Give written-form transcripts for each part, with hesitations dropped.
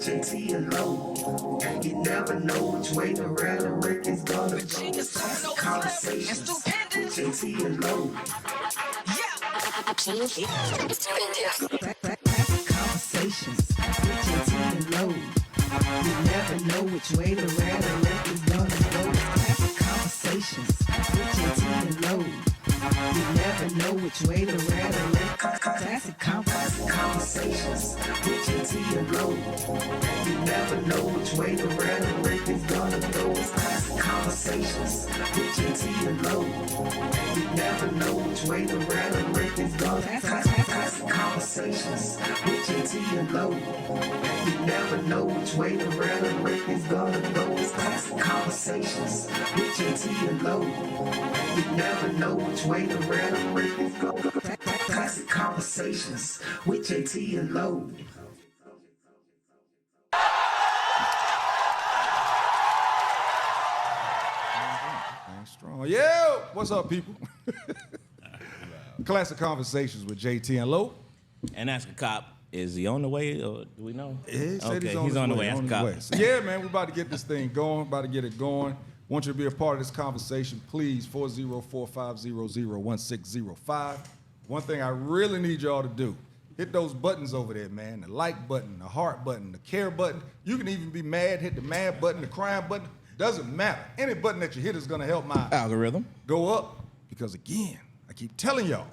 JT and Low. And you never know which way the rhetoric is gonna go. Classic Conversations with JT and Low. Classic Conversations with JT and Low. You never know which way the rhetoric is gonna go. Classic Conversations with JT and Low. You never know which way the rhetoric. Classic Conversations with JT and Low. You never know which way the rhetoric is gonna go. Classic Conversations with JT and Low. You never know which way the rhetoric is gonna. Classic Conversations with JT and Low. You never know which way the rhetoric is gonna go. Classic Conversations with JT and Low. You never know which way the rhetoric is gonna go. Classic Conversations with JT and Low. Strong. Yeah, what's up, people? Classic Conversations with JT and Low. And Ask a Cop, is he on the way, or do we know? Yeah, he said okay, he's on the way. Ask a Cop. So, yeah, man, we're about to get this thing going, about to get it going. Want you to be a part of this conversation, please, 404-500-1605. One thing I really need y'all to do, hit those buttons over there, man. The like button, the heart button, the care button. You can even be mad, hit the mad button, the crying button. Doesn't matter. Any button that you hit is gonna help my algorithm go up. Because again, I keep telling y'all,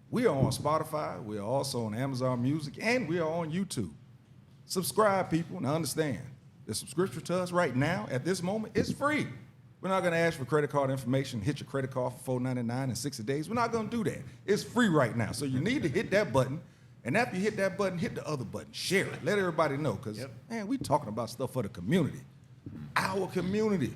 we are on Spotify, we are also on Amazon Music, and we are on YouTube. Subscribe, people, and understand, the subscription to us right now, at this moment, is free. We're not gonna ask for credit card information, hit your credit card for $4.99 in 60 days. We're not gonna do that. It's free right now. So you need to hit that button, and after you hit that button, hit the other button, share it, let everybody know, because, man, we talking about stuff for the community. Our community.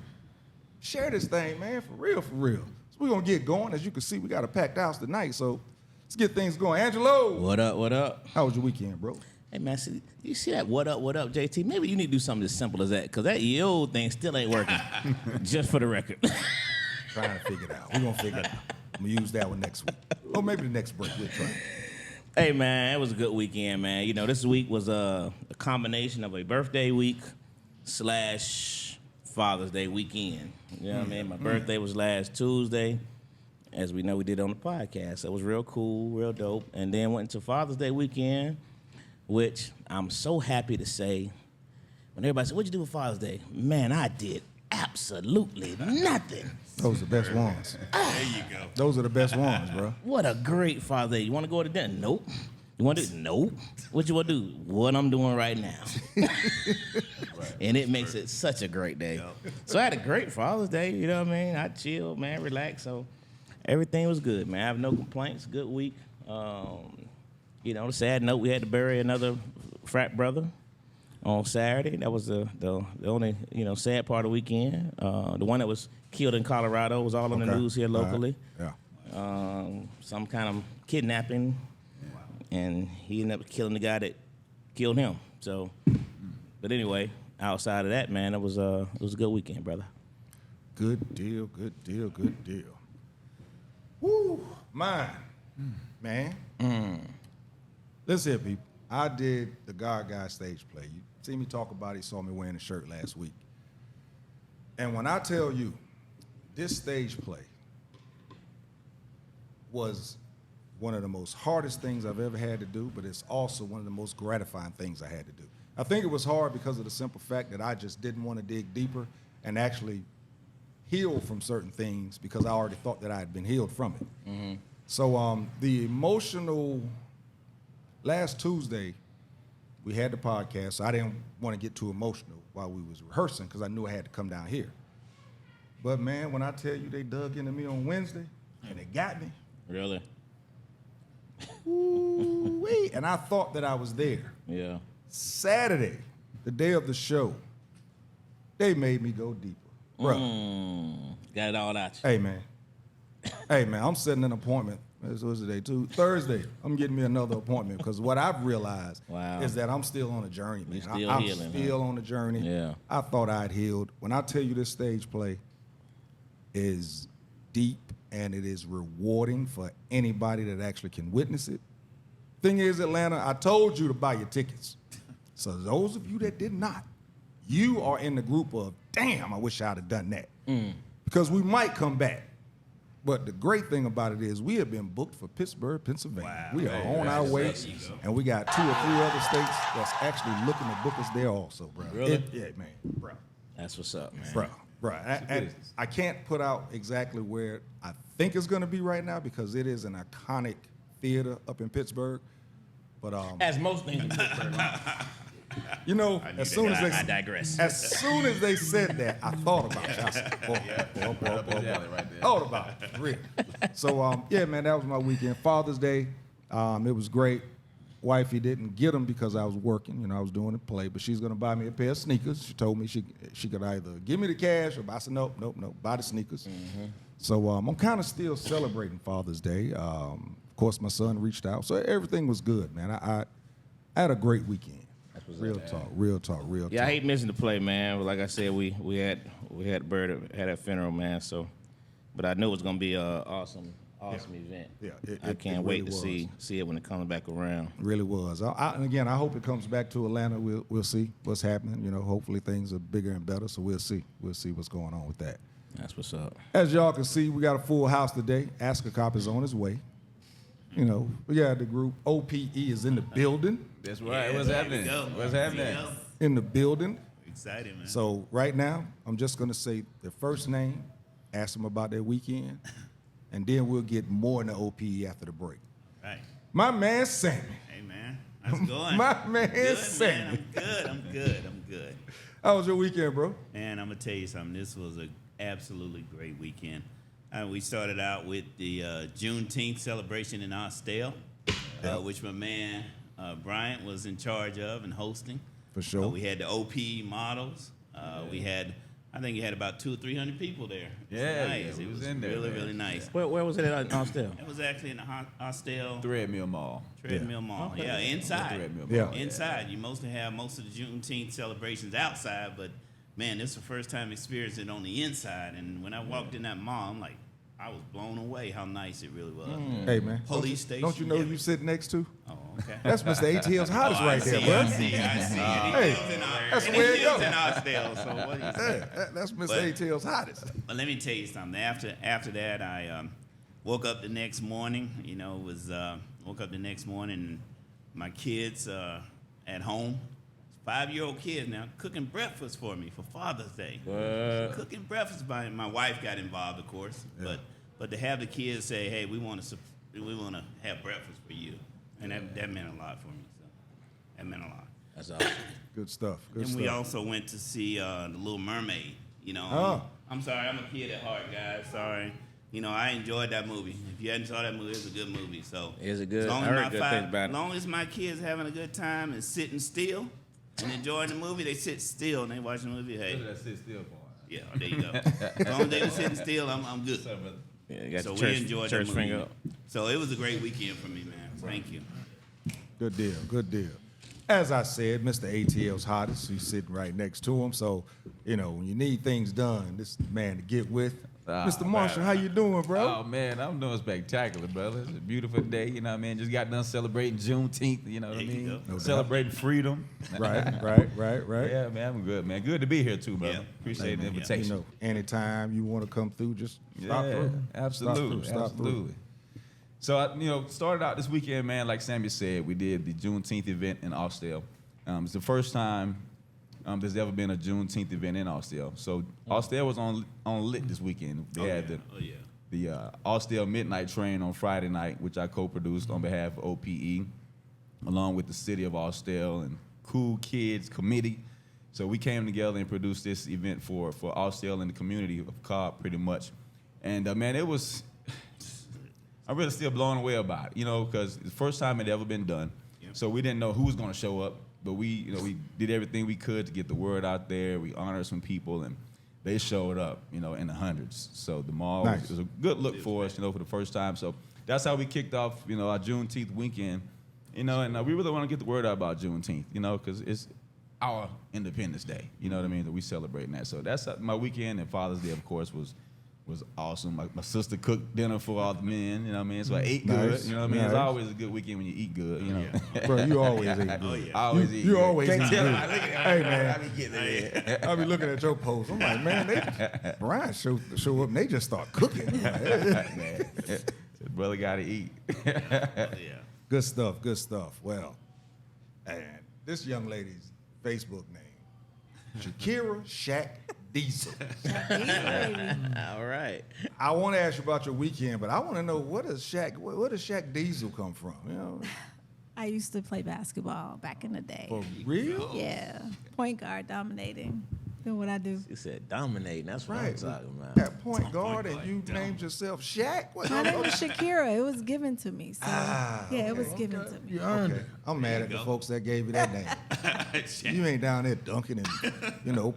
Share this thing, man, for real, for real. So we're gonna get going. As you can see, we got a packed house tonight, so let's get things going. Angelo! What up, what up? How was your weekend, bro? Hey, man, see, you see that what up, JT? Maybe you need to do something as simple as that, because that yo thing still ain't working, just for the record. Trying to figure it out. We're gonna figure it out. I'm gonna use that one next week. Or maybe the next break, we'll try. Hey, man, it was a good weekend, man. You know, this week was a combination of a birthday week / Father's Day weekend. You know what I mean? My birthday was last Tuesday. As we know, we did on the podcast. So it was real cool, real dope. And then went into Father's Day weekend, which I'm so happy to say, when everybody said, what'd you do for Father's Day? Man, I did absolutely nothing. Those are the best ones. There you go. Those are the best ones, bro. What a great Father's Day. You want to go to dinner? Nope. You want to do? Nope. What you want to do? What I'm doing right now. And it makes it such a great day. Yep. So I had a great Father's Day, you know what I mean? I chilled, man, relaxed. So everything was good, man. I have no complaints. Good week. You know, the sad note, we had to bury another frat brother on Saturday. That was the only, you know, sad part of the weekend. The one that was killed in Colorado was all on the news here locally. Yeah. Some kind of kidnapping. And he ended up killing the guy that killed him. So, but anyway, outside of that, man, it was a good weekend, brother. Good deal, good deal, good deal. Woo, mine, man. Listen here, people. I did the Gaga stage play. You see me talk about it, you saw me wearing the shirt last week. And when I tell you, this stage play was one of the most hardest things I've ever had to do, but it's also one of the most gratifying things I had to do. I think it was hard because of the simple fact that I just didn't want to dig deeper and actually heal from certain things because I already thought that I had been healed from it. Mm-hmm. So the emotional, last Tuesday, we had the podcast, so I didn't want to get too emotional while we was rehearsing because I knew I had to come down here. But man, when I tell you they dug into me on Wednesday and they got me. Really? Ooh-wee. And I thought that I was there. Yeah. Saturday, the day of the show, they made me go deeper. Bruh. Got it all out. Hey, man. I'm setting an appointment. What's the day? Thursday. I'm getting me another appointment because what I've realized is that I'm still on a journey, man. I'm still on the journey. Yeah. I thought I'd healed. When I tell you this stage play is deep and it is rewarding for anybody that actually can witness it. Thing is, Atlanta, I told you to buy your tickets. So those of you that did not, you are in the group of, damn, I wish I'd have done that. Because we might come back. But the great thing about it is we have been booked for Pittsburgh, Pennsylvania. We are on our way, and we got 2 or 3 other states that's actually looking to book us there also, bro. Really? Yeah, man, bro. That's what's up, man. Bro. I can't put out exactly where I think it's going to be right now because it is an iconic theater up in Pittsburgh. But As most things in Pittsburgh. you know, I digress. As soon as they said that, I thought about it. I said, thought about it, really. So, yeah, man, that was my weekend. Father's Day, it was great. Wifey didn't get them because I was working. You know, I was doing a play, but she's going to buy me a pair of sneakers. She told me she could either give me the cash or I said, nope, buy the sneakers. So I'm kind of still celebrating Father's Day. Of course, my son reached out. So everything was good, man. I had a great weekend. Real talk. Yeah, I hate missing the play, man. But like I said, we had Bird had that funeral, man. So, but I knew it was gonna be an awesome event. Yeah, I can't wait to see it when it comes back around. Really was. And again, I hope it comes back to Atlanta. We'll see what's happening. You know, hopefully things are bigger and better. So we'll see. We'll see what's going on with that. That's what's up. As y'all can see, we got a full house today. Ask a Cop is on his way. You know, we got the group OPE is in the building. That's right. Yeah, What's happening? What's happening? In the building. Excited, man. So right now, I'm just gonna say their first name, ask them about their weekend, and then we'll get more in the OPE after the break. Right. My man Sammy. Hey, man. How's it going? My man good, Sammy. Man. I'm good. How was your weekend, bro? Man, I'm going to tell you something. This was an absolutely great weekend. We started out with the Juneteenth celebration in Austell, which my man Bryant was in charge of and hosting. For sure. We had the OPE models. We had, I think you had about 200 or 300 people there. Yeah, nice. yeah, It was in there, really, man. really nice. Where was it at Austell? It was actually in the Austell Threadmill Mall. Treadmill Mall. Okay. Yeah, inside. Threadmill Yeah. Mall. Inside. You mostly have most of the Juneteenth celebrations outside, but man, this is the first time experiencing it on the inside. And when I walked in that mall, I'm like, I was blown away how nice it really was. Hey, man. Police station. Don't you know who everything. you sit next to? Oh, okay. That's Mr. ATL's hottest right there, bro. I see. Hey, that's And where he it lives go. in Austell, so what do you say? Hey, that's Mr. But- ATL's hottest. But let me tell you something. After that, I woke up the next morning. You know, woke up the next morning, and my kids at home, 5-year-old kids now, cooking breakfast for me for Father's Day. Cooking breakfast. My wife got involved, of course, but to have the kids say, "Hey, we want to have breakfast for you," and that meant a lot for me. So that meant a lot. That's awesome. Good stuff. Good And stuff. we also went to see The Little Mermaid. You know, Oh. I'm sorry, I'm a kid at heart, guys. Sorry. You know, I enjoyed that movie. If you hadn't saw that movie, it's a good movie. So Is it good? As long I as, heard good things about it. as long as my kids having a good time and sitting still and enjoying the movie, they sit still and they watch the movie. Hey, Look at that sit still for. yeah, there you go. As long as they were sitting still, I'm good. Yeah, you got So the we enjoyed church that movie. finger up. So it was a great weekend for me, man. Thank you. Good deal. Good deal. As I said, Mr. ATL's hottest. He's sitting right next to him. So, you know, when you need things done, this is the man to get with. Mr. Marshall, how you doing, bro? Oh, man, I'm doing spectacular, brother. It's a beautiful day, you know what I mean? Just got done celebrating Juneteenth, you know what I There you mean? go. No doubt. Celebrating freedom. Right. Yeah, man, I'm good, man. Good to be here, too, brother. Yeah. Appreciate the Yeah. invitation. You know, anytime you want to come through, just stop Yeah, through. absolutely, Stop through. absolutely. So, started out this weekend, man, like Sammy said, we did the Juneteenth event in Austell. It's the first time there's ever been a Juneteenth event in Austell. So Austell was on lit this weekend. They had the Austell Midnight Train on Friday night, which I co-produced on behalf of OPE, along with the city of Austell and Cool Kids Committee. So we came together and produced this event for Austell and the community of Cobb, pretty much. And man, it was. I'm really still blown away about it, because it's the first time it ever been done. Yep. So we didn't know who was going to show up, but we did everything we could to get the word out there. We honored some people, and they showed up, in the hundreds. So the mall Nice. was a good look for us, for the first time. So that's how we kicked off, our Juneteenth weekend, and we really want to get the word out about Juneteenth, because it's our Independence Day, you know what I mean, that we celebrating that. So that's my weekend, and Father's Day, of course, was was awesome. My sister cooked dinner for all the men, you know what I mean? So I ate Nice. good, you know what I mean? It's Nice. always a good weekend when you eat good, you know? Bro, you always eat good. Oh, yeah. I always eat You good. always Can't eat tell good. them. Look at Hey, I man. be getting it. I be looking at your post. I'm like, man, Brian show up and they just start cooking. I'm like, hey. Man, brother got to eat. Yeah. Good stuff, good stuff. Well, and this young lady's Facebook name, Shikera Shaq Diesel. All right. I want to ask you about your weekend, but I want to know where does Shaq Diesel come from? You know, I used to play basketball back in the day. for real? Yeah, point guard, dominating, doing what I do. You said dominating. That's what I'm Right. talking about. That point guard, and you named yourself Shaq? What? My name is Shakira. It was given to me. So it was given to me. You earned Okay. it. I'm mad at the folks that gave you that name. You ain't down there dunking and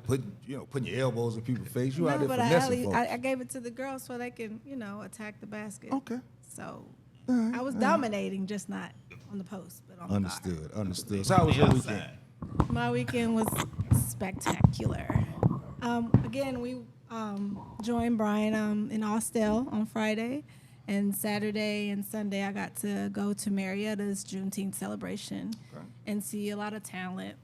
putting your elbows in people's face. You out No, there but finessing folks. I gave it to the girls so they can, attack the basket. Okay. So I was dominating, just not on the post, but on the guard. Understood. So how was your weekend? My weekend was spectacular. Again, we joined Brian in Austell on Friday, and Saturday and Sunday I got to go to Marietta's Juneteenth celebration and see a lot of talent,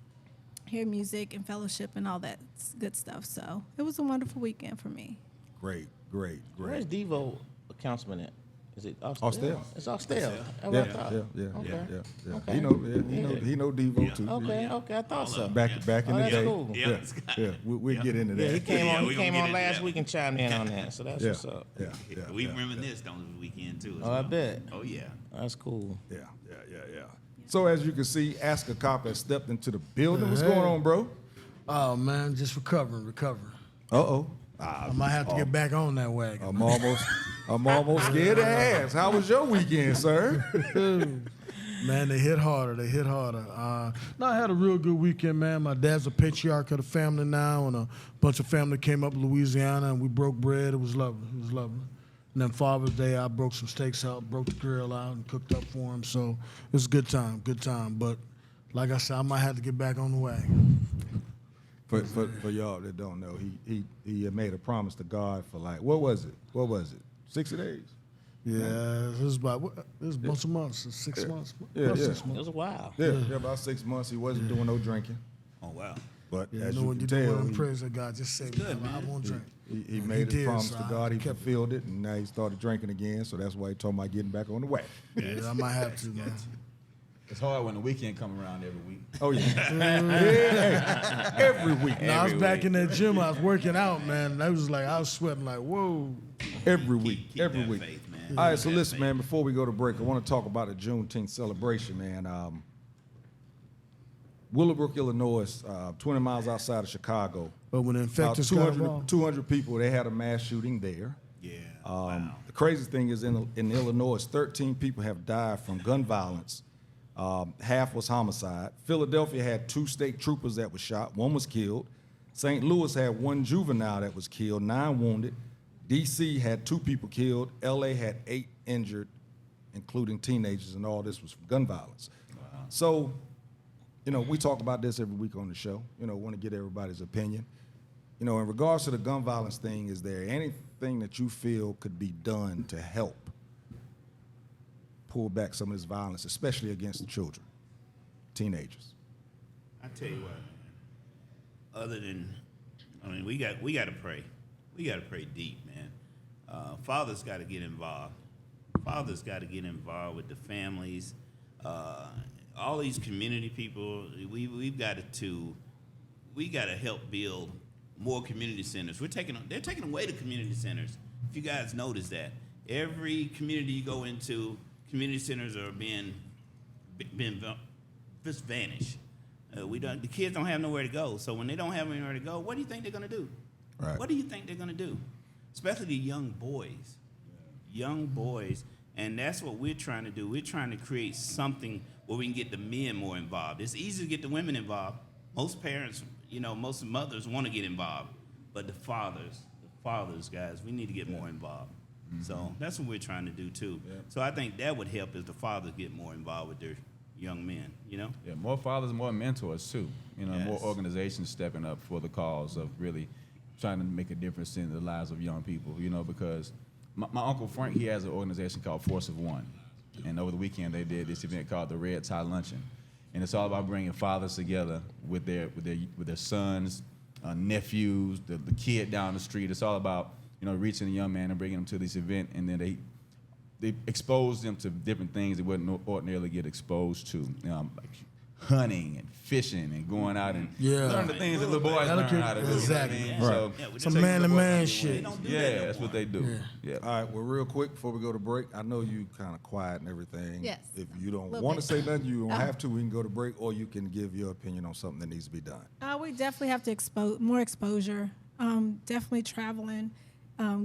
hear music and fellowship and all that good stuff. So it was a wonderful weekend for me. Great. Where's Devo councilman at? Is it Austell? Austell. It's Austell. That's what Yeah. I thought. Yeah. Okay. He know Devo too. Okay, I thought so. Back in the that's day. cool. Yeah. We'll get into Yeah, he that. came Yeah, on. we He gonna came get on into last that. week and chimed in on that. So that's what's up. Yeah. We reminisced on the weekend too. as Oh, I well. bet. Oh yeah. That's cool. Yeah. So as you can see, Ask a Cop has stepped into the building. What's going on, bro? Oh man, just recovering. Uh-oh. I might have to get back on that wagon. I'm almost scared to ask. How was your weekend, sir? Man, they hit harder. No, I had a real good weekend, man. My dad's a patriarch of the family now, and a bunch of family came up to Louisiana, and we broke bread. It was lovely. And then Father's Day, I broke some steaks out, broke the grill out, and cooked up for him. So it was a good time. But like I said, I might have to get back on the wagon. For y'all that don't know, he had made a promise to God for like, what was it? 60 days? Yeah, it was about a bunch of months, 6 months. Yeah, About yeah. 6 It months. was a while. Yeah, about 6 months. He wasn't doing no drinking. Oh wow. But Yeah, as I know you when can you do tell, one praise of God, just say, I won't drink. he And made he his did, promise so to I God. He kept it. fulfilled it, and now he started drinking again. So that's why he told me about getting back on the way. Yeah, I might have to, man. It's hard when the weekend come around every week. Oh yeah, every week. Now, I was back in that gym. I was working out, man. And I was sweating like, whoa. Every week, Keep every that week. faith, man. All right, so Keep that listen, faith. man. Before we go to break, I want to talk about the Juneteenth celebration, man. Willowbrook, Illinois, 20 miles outside of Chicago. But when the About infectious got involved, 200 people. They had a mass shooting there. Yeah. Wow. The crazy thing is, in Illinois, 13 people have died from gun violence. Half was homicide. Philadelphia had 2 state troopers that were shot. 1 was killed. St. Louis had 1 juvenile that was killed, 9 wounded. D.C. had 2 people killed. L.A. had 8 injured, including teenagers, and all this was from gun violence. Wow. So, we talk about this every week on the show. Want to get everybody's opinion. In regards to the gun violence thing, is there anything that you feel could be done to help pull back some of this violence, especially against the children, teenagers? I tell you what, man. We got to pray. We got to pray deep, man. Fathers got to get involved. Fathers got to get involved with the families. All these community people. We got to help build more community centers. They're taking away the community centers. If you guys notice that, every community you go into, community centers are being just vanish. The kids don't have nowhere to go. So when they don't have anywhere to go, what do you think they're gonna do? Right. What do you think they're gonna do? Especially the young boys. Young boys. And that's what we're trying to do. We're trying to create something where we can get the men more involved. It's easy to get the women involved. Most parents, most mothers want to get involved. But the fathers, guys, we need to get more involved. Mm-hmm. So that's what we're trying to do too. Yeah. So I think that would help if the fathers get more involved with their young men, Yeah, more fathers, more mentors too. Yes. More organizations stepping up for the cause of really trying to make a difference in the lives of young people, you know, because my Uncle Frank, he has an organization called Force of One. And over the weekend, they did this event called the Red Tie Luncheon. And it's all about bringing fathers together with their sons, nephews, the kid down the street. It's all about, you know, reaching a young man and bringing them to this event, and then they expose them to different things they wouldn't ordinarily get exposed to, like hunting and fishing and going out and learn the things that little boys learn how to do. Exactly. You know what I mean? Right. So, Some man-to-man shit. yeah, that's what they do. Yeah. All right, well, real quick before we go to break, I know you kind of quiet and everything. Yes. If you don't Little want to bit. say nothing, you don't have to. We can go to break, or you can give your opinion on something that needs to be done. We definitely have to expose more exposure. Definitely traveling.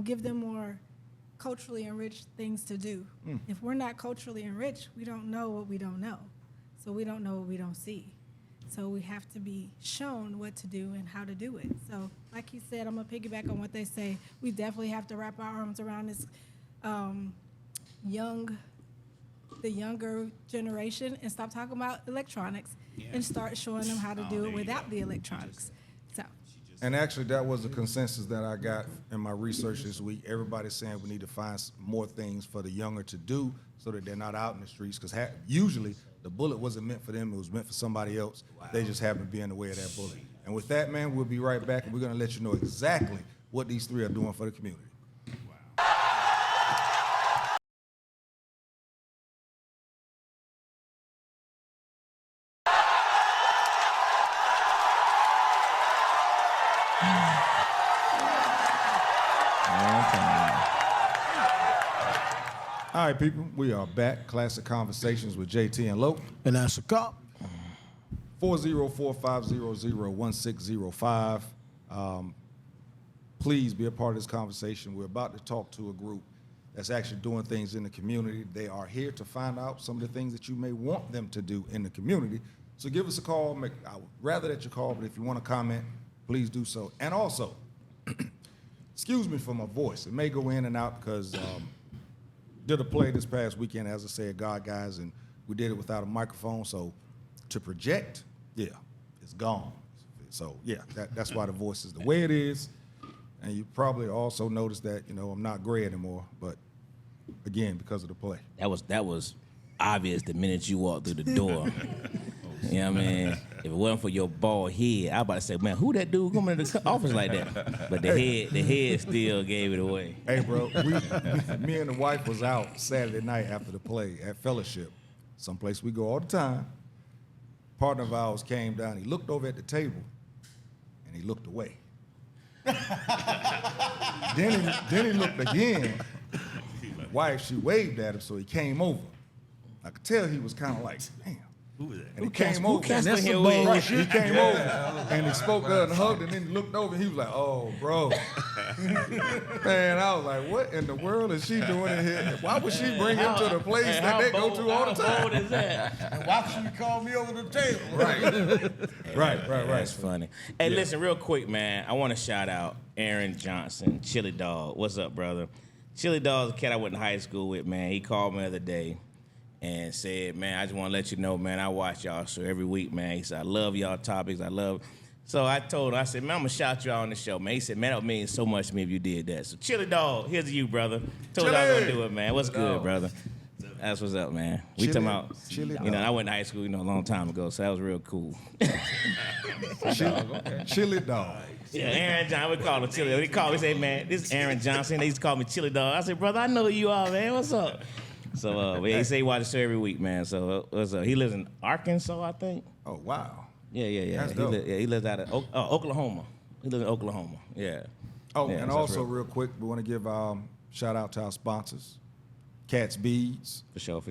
Give them more culturally enriched things to do. If we're not culturally enriched, we don't know what we don't know. So we don't know what we don't see. So we have to be shown what to do and how to do it. So like he said, I'm going to piggyback on what they say. We definitely have to wrap our arms around this the younger generation and stop talking about electronics and start showing them how to do it without the electronics. So. And actually, that was a consensus that I got in my research this week. Everybody's saying we need to find more things for the younger to do so that they're not out in the streets. Because usually the bullet wasn't meant for them; it was meant for somebody else. They just happened to be in the way of that bullet. And with that, man, we'll be right back, and we're going to let you know exactly what these three are doing for the community. All right, people, we are back. Classic Conversations with JT and Lope. And that's a cop. 404-500-1605. Please be a part of this conversation. We're about to talk to a group that's actually doing things in the community. They are here to find out some of the things that you may want them to do in the community. So give us a call. I would rather that you call, but if you want to comment, please do so. And also, excuse me for my voice. It may go in and out because did a play this past weekend, as I said, God Guys, and we did it without a microphone. So to project, yeah, it's gone. So yeah, that's why the voice is the way it is. And you probably also noticed that, you know, I'm not gray anymore, but again, because of the play. That was obvious the minute you walked through the door. You know what I mean? If it wasn't for your bald head, I was about to say, man, who that dude coming to the office like that? But the head still gave it away. Hey, bro, me and the wife was out Saturday night after the play at Fellowship, someplace we go all the time. Partner of ours came down. He looked over at the table, and he looked away. then he looked again. Wife, she waved at him, so he came over. I could tell he was kind of like, damn. Who was that? And he came over. That's Right, the he came over and he spoke to her and hugged, and then he looked over and he was like, oh, bro. Man, I was like, what in the world is she doing in here? Why would she bring him to the place that they go to all the time? How bold is that? And why should you call me over the table? Right. That's funny. Hey, listen, real quick, man. I want to shout out Aaron Johnson, Chili Dog. What's up, brother? Chili Dog's a kid I went to high school with, man. He called me the other day and said, man, I just want to let you know, man, I watch y'all show every week, man. He said, I love y'all topics. So I told him, I said, man, I'm going to shout you out on the show, man. He said, man, that would mean so much to me if you did that. So Chili Dog, here's to you, brother. Told you I was going to do it, man. What's good, brother? That's what's up, man. We talking about, Chili you know, I went to high school, you know, a long time ago, so that was real cool. Chili Dog. Yeah, Aaron Johnson, we call him Chili. He called me, say, man, this is Aaron Johnson. They used to call me Chili Dog. I said, brother, I know who you are, man. What's up? So he say he watches the show every week, man. So what's up? He lives in Arkansas, I think. Oh, wow. Yeah. That's dope. He lives out of Oklahoma. He lives in Oklahoma. Yeah. Oh, Yeah, and so also real quick, we want to give shout out to our sponsors, Cat's Beads. For sure.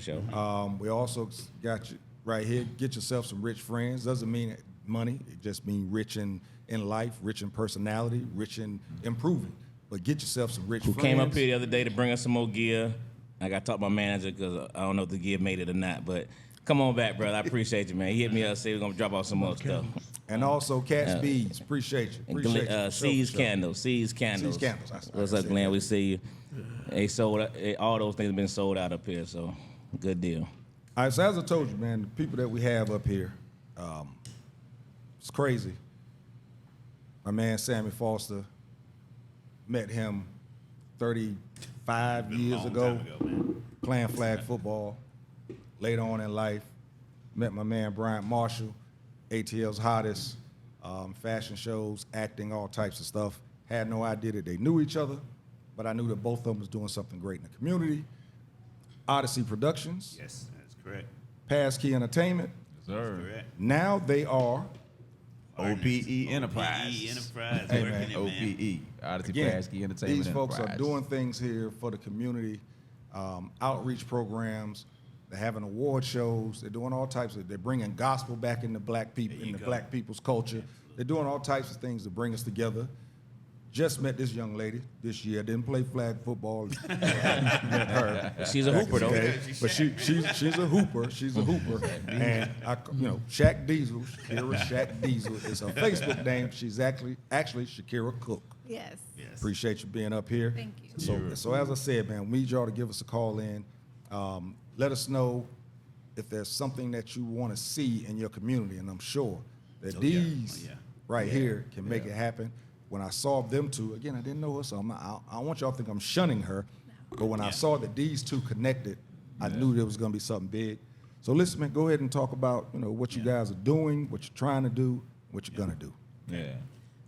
We also got you right here. Get yourself some rich friends. Doesn't mean money. It just means rich in life, rich in personality, rich in improving. But get yourself some rich friends. Who came up here the other day to bring us some more gear. I got to talk to my manager because I don't know if the gear made it or not. But come on back, brother. I appreciate you, man. He hit me up, said we're going to drop off some more stuff. And also Cat's Beads. Appreciate you. Seas Candles. Seas Candles. What's up, Glenn? We see you. They sold all those things have been sold out up here, so good deal. All right, so as I told you, man, the people that we have up here, it's crazy. My man Sammy Foster, met him 35 Been a years long ago, time ago, man. playing flag football. Later on in life, met my man Bryant Marshall, ATL's hottest, fashion shows, acting, all types of stuff. Had no idea that they knew each other, but I knew that both of them was doing something great in the community. ODYSSEY Productions, Yes, that's correct. PASSKEY Entertainment. Sir. Correct. Now they are, OPE Enterprise. OPE Enterprise, Hey, working man, it, man. OPE. Odyssey again, PASSKEY Entertainment these folks Enterprise. are doing things here for the community, outreach programs. They're having award shows. They're doing all types of, they're bringing gospel back into black people, There you into go. black people's culture. They're doing all types of things to bring us together. Just met this young lady this year. Didn't play flag football. Met her. She's a hooper, though. Okay, but she's a hooper. She's a hooper, and Shaq Diesel, Shakira Shaq Diesel is her Facebook name. She's actually Shakira Cook. Yes. Yes. Appreciate you being up here. Thank you. So as I said, man, we need y'all to give us a call in. Let us know if there's something that you want to see in your community, and I'm sure that these right here can make it happen. When I saw them two, again, I didn't know her, so I don't want y'all to think I'm shunning her, but when I saw that these two connected, I knew there was going to be something big. So listen, man, go ahead and talk about what you guys are doing, what you're trying to do, what you're going to do. Yeah.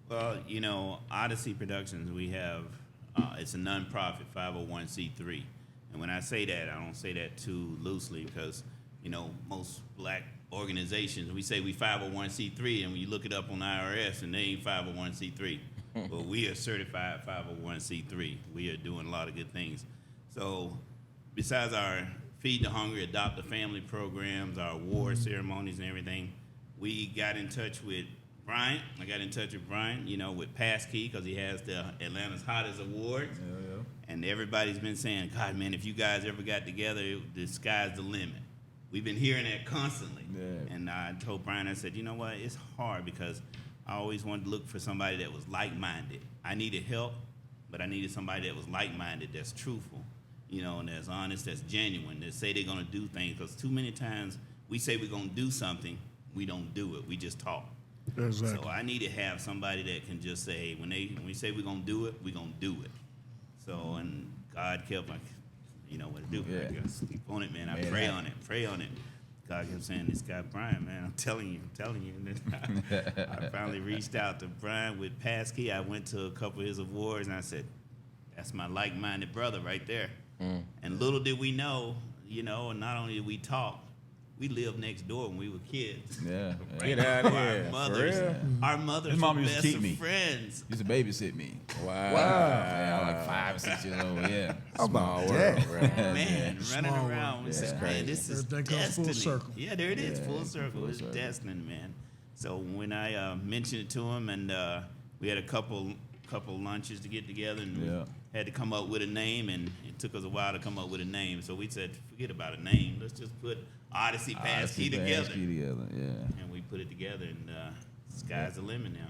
Well, ODYSSEY Productions, we have, it's a nonprofit 501c3. And when I say that, I don't say that too loosely because, most black organizations, we say we 501c3, and when you look it up on IRS, and they ain't 501c3. But we are certified 501c3. We are doing a lot of good things. So besides our Feed the Hungry, Adopt a Family programs, our award ceremonies and everything, we got in touch with Bryant. I got in touch with Bryant, with PASSKEY, because he has the Atlanta's Hottest Awards. Yeah. And everybody's been saying, God, man, if you guys ever got together, the sky's the limit. We've been hearing that constantly. Yeah. And I told Brian, I said, you know what, it's hard because I always wanted to look for somebody that was like-minded. I needed help, but I needed somebody that was like-minded, that's truthful, and that's honest, that's genuine, that say they're going to do things. Because too many times we say we're going to do something, we don't do it. We just talk. Exactly. So I need to have somebody that can just say, when we say we're going to do it, we're going to do it. So, and God kept like, what to do. Yeah. I just keep on it, man. I Man, pray on it. God kept saying, this guy Brian, man, I'm telling you. And then I finally reached out to Brian with PASSKEY. I went to a couple of his awards, and I said, that's my like-minded brother right there. And little did we know, and not only did we talk, we lived next door when we were kids. Yeah. Get out of here. Our mothers His mom were used to best keep of me. friends. Used to babysit me. Wow. Yeah, I'm like 5 or 6 years old. Yeah. How about Small that? world, right? Man, running Small around. We said, crazy. man, this is Everything comes full destiny. circle. Yeah, there it is, Yeah, full circle. full It's circle. destiny, man. So when I mentioned it to him, and we had a couple lunches to get together, and we had to come up with a name, and it took us a while to come up with a name. So we said, forget about a name. Let's just put ODYSSEY PASSKEY together. Yeah. And we put it together, and sky's the limit now.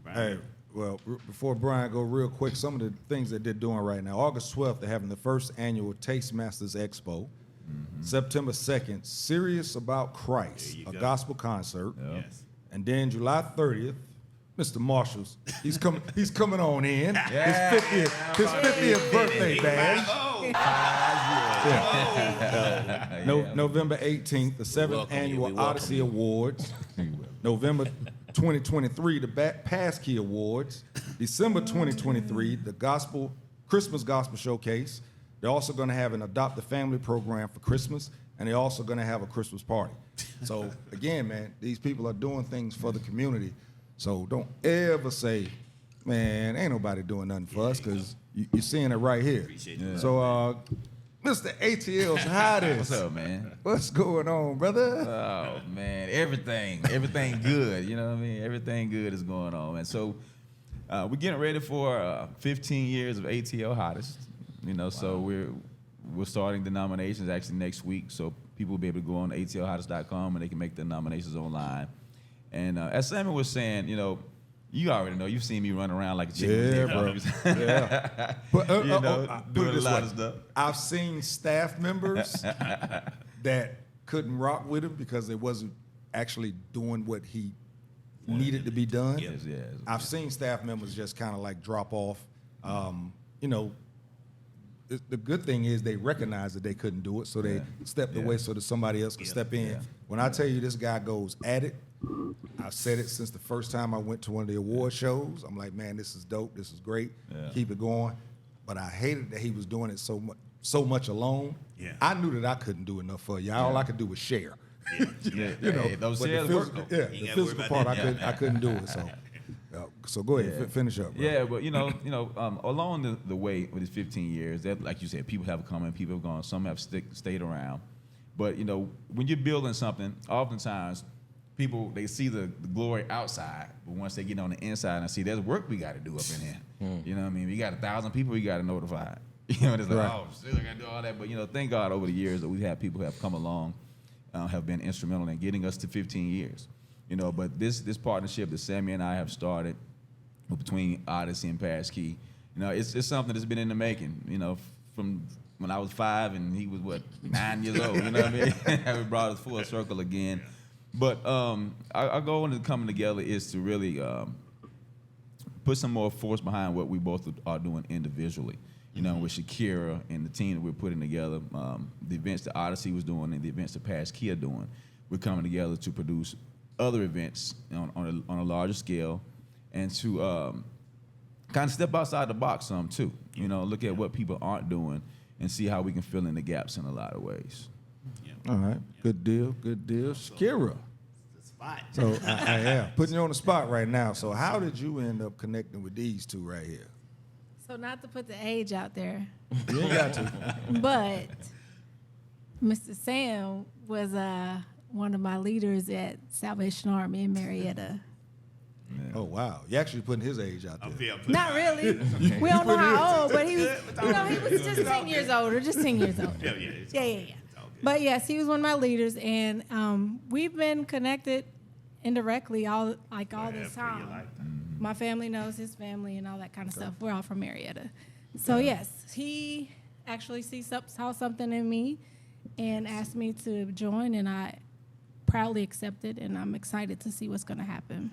Brian? Hey, well, before Brian go real quick, some of the things that they're doing right now. August 12th, they're having the first annual Tastemasters Expo. September 2nd, Serious About Christ, There you a go. gospel concert. Yes. And then July 30th, Mr. Marshall's, he's coming on in. His 50th birthday bash. November 18th, the 7th welcome you. annual We welcome ODYSSEY you. Awards. November 2023, the PASSKEY Awards. December 2023, the Christmas Gospel Showcase. They're also going to have an Adopt a Family program for Christmas, and they're also going to have a Christmas party. So again, man, these people are doing things for the community. So don't ever say, man, ain't nobody doing nothing for us, because you're seeing it right here. Appreciate it. So Mr. ATL's hottest. What's up, man? What's going on, brother? Oh man, everything good. You know what I mean? Everything good is going on, man. So we're getting ready for 15 years of ATL Hottest. So we're starting the nominations actually next week. So people will be able to go on atlhottest.com and they can make the nominations online. And as Sammy was saying, you already know. You've seen me run around like a chicken. Yeah, bro. Yeah. But, You know, put doing it a this lot way. of stuff. I've seen staff members that couldn't rock with him because they wasn't actually doing what he needed to be done. Yes. I've seen staff members just kind of like drop off You know, the good thing is they recognized that they couldn't do it, so they stepped away so that somebody else could step in. Yeah. When I tell you this guy goes at it, I've said it since the first time I went to one of the award shows. I'm like, man, this is dope. This is great. Yeah. Keep it going. But I hated that he was doing it so much alone. Yeah. I knew that I couldn't do enough for you. All I could do was share. You know, Hey, those but shares the work, physical, though. yeah, You the gotta worry physical about part that. I couldn't do it. So go ahead, finish up. Bro. Yeah, but along the way with his 15 years, that like you said, people have come in, people have gone, some have stayed around. But when you're building something, oftentimes people they see the glory outside, but once they get on the inside and see there's work we got to do up in here. You know what I mean? We got 1,000 people we got to notify. It's like, Right. oh, shit, I got to do all that. But thank God over the years that we've had people who have come along, have been instrumental in getting us to 15 years. But this partnership that Sammy and I have started between Odyssey and PASSKEY, it's something that's been in the making. From when I was 5 and he was 9 years old. You know what I mean? We brought us full circle again. But our goal in coming together is to really put some more force behind what we both are doing individually. With SHIKERA and the team that we're putting together, the events that Odyssey was doing and the events that PASSKEY are doing, we're coming together to produce other events on a larger scale and to kind of step outside the box some too. Look at what people aren't doing and see how we can fill in the gaps in a lot of ways. All right, good deal. SHIKERA. The spot. So I am putting you on the spot right now. So how did you end up connecting with these two right here? So not to put the age out there, You ain't got to. but Mr. Sam was one of my leaders at Salvation Army in Marietta. Oh wow, you actually putting his age out there. Up here, put Not my- really. We don't know how old, but he was, he was just 10 years older, just 10 years older. Yeah, it's Yeah, all yeah, good. yeah. It's all good. But yes, he was one of my leaders, and we've been connected indirectly all this Forever, your time. lifetime. My family knows his family and all that kind of stuff. We're all from Marietta. So yes, he actually saw something in me and asked me to join, and I proudly accepted, and I'm excited to see what's going to happen.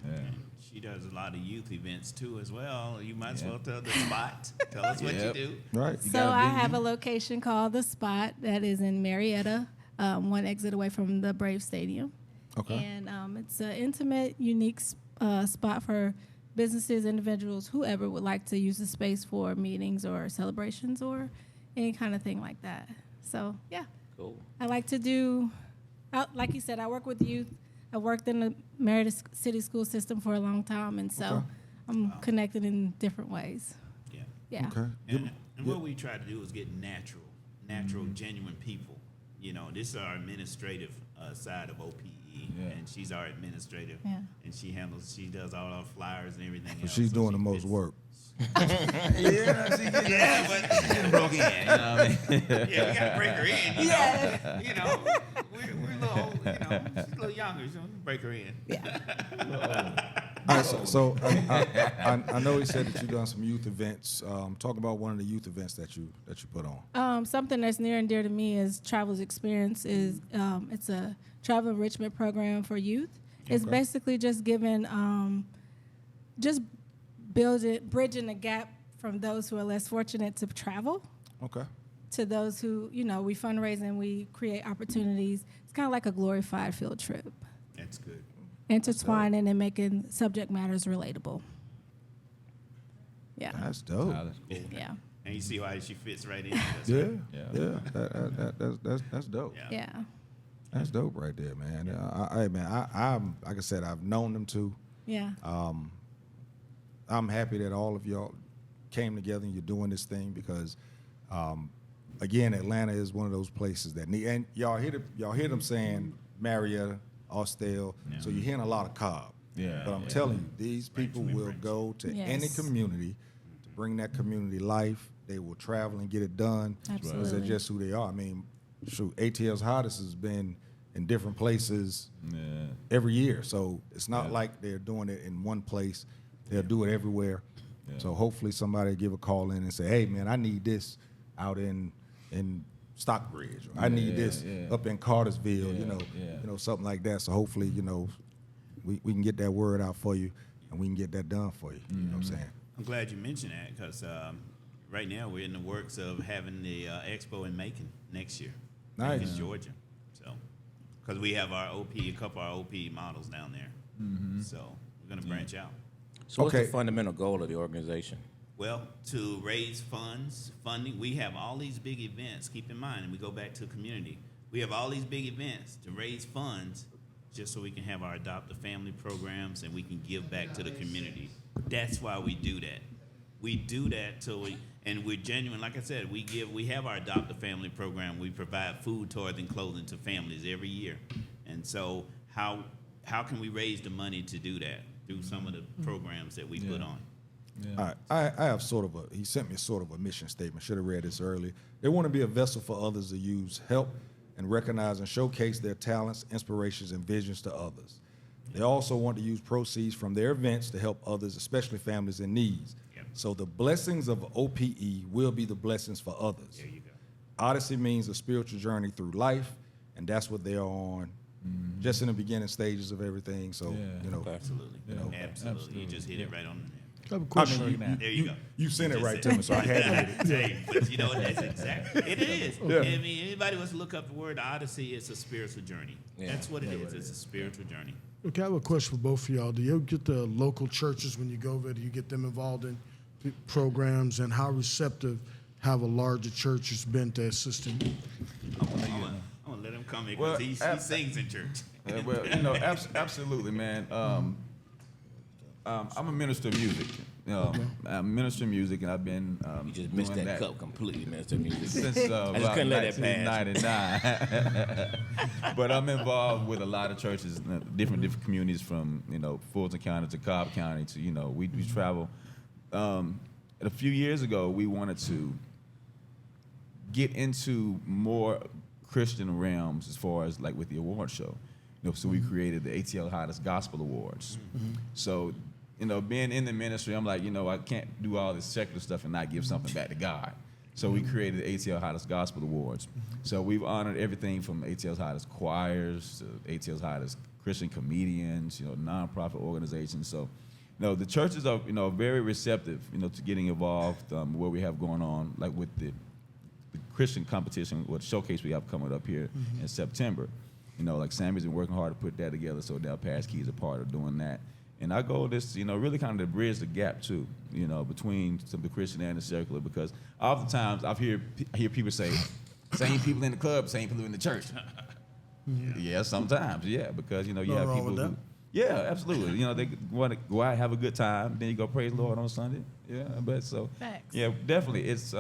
She does a lot of youth events too as well. You might as well tell the spot. Tell us what you Yep. do. Right. So I have a location called The Spot that is in Marietta, one exit away from the Brave Stadium. Okay. And it's an intimate, unique spot for businesses, individuals, whoever would like to use the space for meetings or celebrations or any kind of thing like that. So, yeah. Cool. I like to do, like you said, I work with youth. I worked in the Marietta City School System for a long time, and so Okay. I'm connected in different ways. Yeah. Yeah. Okay. And what we try to do is get natural, genuine people. This is our administrative side of OPE, and she's our administrative, Yeah. and she does all our flyers and everything else. She's so doing she the most fits- work. Yeah, but Broke in, yeah, we gotta break her in. We're a little, she's a little younger, so we break her in. All right, so I know he said that you've done some youth events. Talk about one of the youth events that you put on. Something that's near and dear to me is Travel's Experience. It's a travel enrichment program for youth. It's basically just giving, bridging the gap from those who are less fortunate to travel Okay. to those who, we fundraise and we create opportunities. It's kind of like a glorified field trip, That's good. intertwining and making subject matters relatable. Yeah, That's dope. yeah, And you see how she fits right in. That's Yeah. right. That's dope. Yeah. yeah. That's dope right there, man. I'm like I said, I've known them too. Yeah. I'm happy that all of y'all came together and you're doing this thing because, again, Atlanta is one of those places that need. And y'all hear them saying Marietta, Austell. So you're hearing a lot of Cobb. Yeah, But I'm yeah. telling you, these people will go to any Yes. community to bring that community life. They will travel and get it done. Because they're Absolutely. just who they are. I mean, shoot, ATL's Hottest has been in different places every year. So it's not like they're doing it in one place. They'll do it everywhere. Yeah. So hopefully somebody give a call in and say, hey, man, I need this out in Stockbridge. Or I need this up in Cartersville, something like that. So hopefully, we can get that word out for you and we can get that done for you. You know what I'm saying? I'm glad you mentioned that because right now we're in the works of having the expo in Macon next year. Nice. Macon, Georgia. So, because we have our OP, a couple of our OP models down there. So we're going to branch out. So what's Okay. the fundamental goal of the organization? Well, to raise funding, we have all these big events. Keep in mind, and we go back to community. We have all these big events to raise funds just so we can have our adoptive family programs and we can give back to the community. That's why we do that. We do that and we're genuine. Like I said, we have our adoptive family program. We provide food, toys, and clothing to families every year. And so how can we raise the money to do that? Through some of the programs that we put on. All right, I have he sent me sort of a mission statement. Should have read this earlier. They want to be a vessel for others to use, help, and recognize and showcase their talents, inspirations, and visions to others. They also want to use proceeds from their events to help others, especially families in need. Yep. So the blessings of OPE will be the blessings for others. There you go. Odyssey means a spiritual journey through life, and that's what they're on, just in the beginning stages of everything. So, you know, Absolutely. You know, Absolutely. You just hit it right on the head. I have a I question. mean, There you go. you sent it Just right said to me, so I had to hit it. Hey, but you know, that's exactly it is. Yeah. I mean, anybody wants to look up the word Odyssey, it's a spiritual journey. Yeah. That's what it is. It's a spiritual journey. Okay, I have a question for both of y'all. Do you get the local churches when you go there? Do you get them involved in programs, and how receptive have a larger church has been to assisting you? I'm gonna let him come here Well, because he sings in church. Well, you know, absolutely, man. I'm a minister of music. You know, I'm a minister of music, and I've been You just missed doing that cup completely, Minister Music. since I about just couldn't let that pass. 1999. But I'm involved with a lot of churches, different communities, from Fulton County to Cobb County to we travel. A few years ago, we wanted to get into more Christian realms as far as like with the award show. So we created the ATL Hottest Gospel Awards. So, being in the ministry, I'm like, I can't do all this secular stuff and not give something back to God. So we created the ATL Hottest Gospel Awards. So we've honored everything from ATL's hottest choirs to ATL's hottest Christian comedians, nonprofit organizations. So, the churches are, very receptive, to getting involved. What we have going on, like with the Christian competition, what showcase we have coming up here in September. Like Sammy's been working hard to put that together, so now PASSKEY is a part of doing that. And our goal is, really kind of to bridge the gap too, between the Christian and the secular, because oftentimes I hear people say, same people in the club, same people in the church. Yeah, sometimes, because you have wrong people with that. who, absolutely, they want to go out and have a good time, then you go praise the Lord on Sunday. Facts. Definitely, it's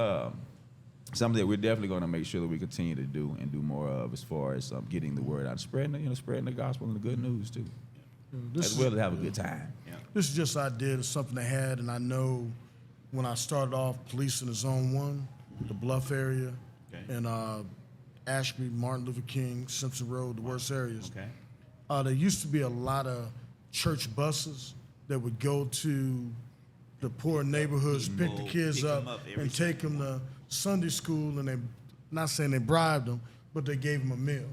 something that we're definitely going to make sure that we continue to do and do more of, as far as getting the word out, spreading the gospel and the good news too, as well as have a good time. This is just an idea of something I had, and I know when I started off policing the Zone 1, the Bluff area, and Ashby, Martin Luther King, Simpson Road, the worst areas. There used to be a lot of church buses that would go to the poor neighborhoods, pick the kids pick 'em up, up every and take them to Sunday school, and they, not saying they bribed them, but they gave them a meal.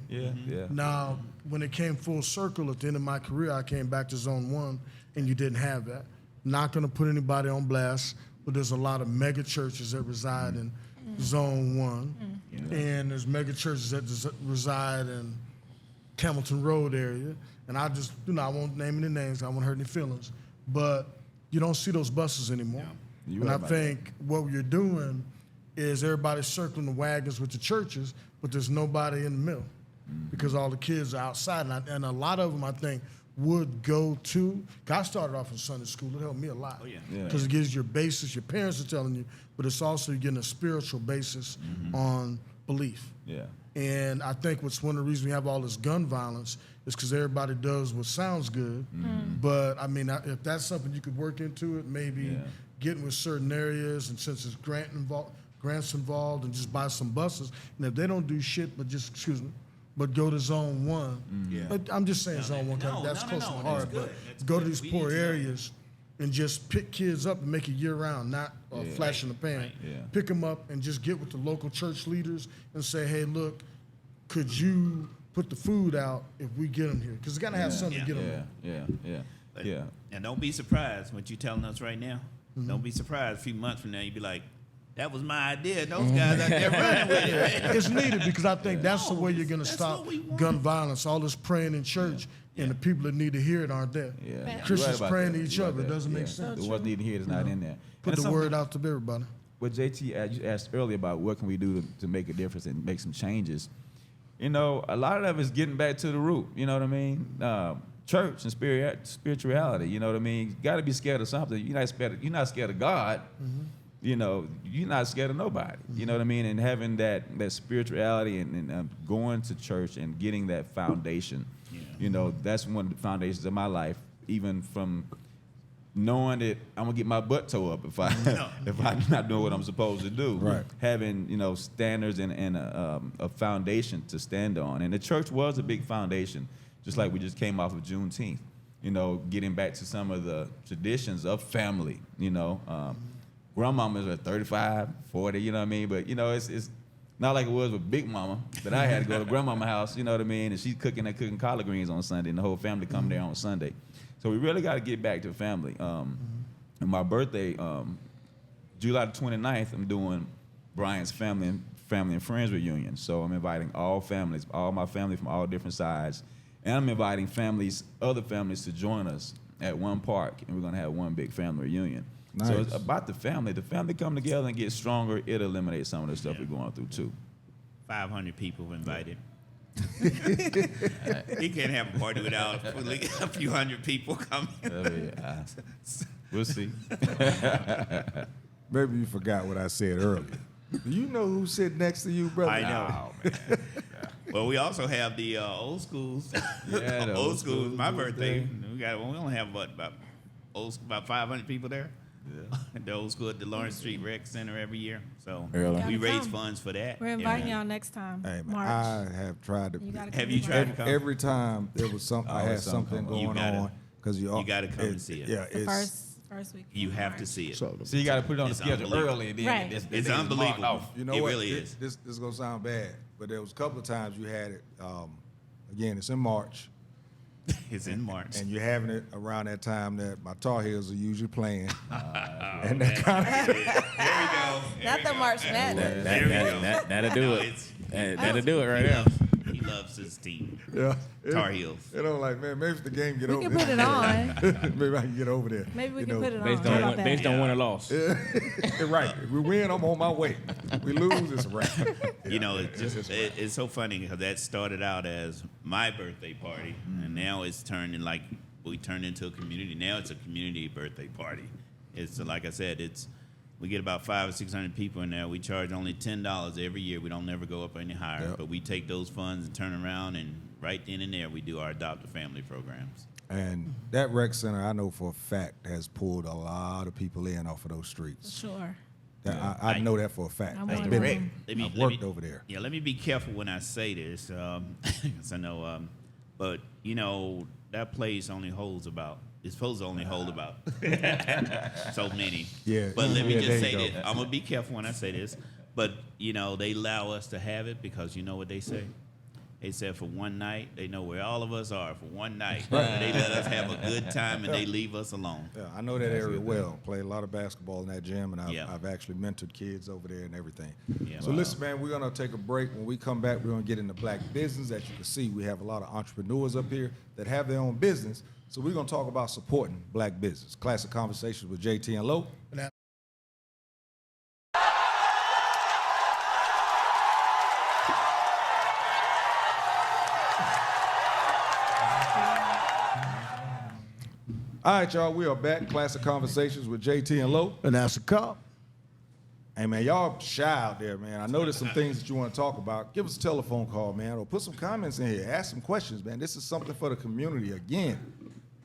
Now, when it came full circle at the end of my career, I came back to Zone 1, and you didn't have that. Not going to put anybody on blast, but there's a lot of mega churches that reside in Zone 1, and there's mega churches that reside in Hamilton Road area. And I just, I won't name any names, I won't hurt any feelings, but you don't see those buses anymore. You're And right I about think what you're doing is everybody's circling the wagons with the churches, but there's nobody in the middle because all the kids are outside. And a lot of them, I think, would go to, I started off in Sunday school. It helped me a lot. Because it gives you your basis, your parents are telling you, but it's also getting a spiritual basis on belief. And I think what's one of the reasons we have all this gun violence is because everybody does what sounds good. But, I mean, if that's something you could work into it, maybe getting with certain areas, and since it's grants involved, and just buy some buses. And if they don't do shit but just, but go to Zone 1. But I'm just saying Zone 1 because that's close to my heart. But go to these poor areas and just pick kids up and make it year-round, not a flash in the pan. Pick them up and just get with the local church leaders and say, hey, look, could you put the food out if we get them here? Because it's got to have something to get them Yeah. And don't be surprised what you're telling us right now. Don't be surprised a few months from now you'd be like, that was my idea. Those guys out there running with it, man. It's needed because I think that's the way you're going to that's stop what we want. gun violence. All this praying in church and the people that need to hear it aren't there. Yeah. Christians You're right about praying that. to each You're right other. It about doesn't that. make Yeah. sense. The what's needed here is not in there. Put And the some- word out to everybody. What JT you asked earlier about what can we do to make a difference and make some changes. You know, a lot of it is getting back to the root. You know what I mean? Church and spirituality. You know what I mean? You got to be scared of something. You're not scared of God. You know, you're not scared of nobody. You know what I mean? And having that spirituality and going to church and getting that foundation. You know, that's one of the foundations of my life. Even from knowing that I'm gonna get my butt tore up if I'm not doing what I'm supposed to do. Right. Having standards and a foundation to stand on, and the church was a big foundation. Just like we just came off of Juneteenth. You know, getting back to some of the traditions of family. You know, grandmamas are 35, 40. You know what I mean? But it's not like it was with Big Mama, that I had to go to grandmama's house. You know what I mean? And she's cooking collard greens on Sunday, and the whole family come there on Sunday. So we really got to get back to family. And my birthday, July the 29th, I'm doing Brian's family and friends reunion. So I'm inviting all families, all my family from all different sides. And I'm inviting other families to join us at one park. And we're going to have one big family reunion. Nice. So it's about the family. The family come together and get stronger. It'll eliminate some of the stuff we're going through, too. 500 people invited. He can't have a party without a few hundred people coming. We'll see. Maybe you forgot what I said earlier. Do you know who's sitting next to you, brother? I know. man. Well, we also have the old schools. Yeah, the old schools. schools, My birthday. We only have about 500 people there. Yeah. The old school at the Lawrence Street Rec Center every year. So Really? we Gotta raise come. funds for that. We're inviting y'all next time. Hey, man, March. I have tried to. You gotta Have come you to tried March. to come? Every time there was something, I had Always something something going going on. on because You gotta come and see it. Yeah, The first week. You in have March. to see it. So So you got to put it on the It's schedule unbelievable. early. And then Right. this It's thing is marked unbelievable. off. You know It what? really is. This is gonna sound bad, but there was a couple of times you had it. Again, it's in March, It's in March. and you're having it around that time that my Tar Heels are usually playing, and man. that kind of. There we go. Not the March Madness. There we go. That'll do No, it. it's- That'll do it right there. He loves his team. Yeah. Tar Heels. You know, like, man, maybe if the game get We over can put it there. on. Maybe I can get over there. Maybe we you can know. put it on. Based How on about that? based on win or loss. Right. If we win, I'm on my way. We lose, it's a wrap. You know, it's so funny because that started out as my birthday party, and now it's turned we turned into a community. Now it's a community birthday party. It's like I said, we get about 500 or 600 people in there. We charge only $10 every year. We don't never go up any higher, Yep. but we take those funds and turn around, and right then and there we do our adopt a family programs. And that rec center, I know for a fact, has pulled a lot of people in off of those streets. Sure. I know that for a fact. I'm I've one of been them. there. I've worked over there. Yeah, let me be careful when I say this, because I know, but you know that place only holds about. It's supposed to only hold about so many. Yeah. But let me Yeah, just there say you this. go. I'm gonna be careful when I say this, but you know they allow us to have it because you know what they say. They said for one night, they know where all of us are for one night. They let us have a good time and they leave us alone. Yeah, I know that area well. Played a lot of basketball in that gym, and Yeah. I've actually mentored kids over there and everything. Yeah. So Wow. listen, man, we're gonna take a break. When we come back, we're gonna get into black business. As you can see, we have a lot of entrepreneurs up here that have their own business. So we're gonna talk about supporting black business. Classic Conversations with JT and Lo. All right, y'all, we are back. Classic Conversations with JT and Lo. And that's a cop. Hey, man, y'all shy out there, man. I know there's some things that you want to talk about. Give us a telephone call, man, or put some comments in here. Ask some questions, man. This is something for the community. Again,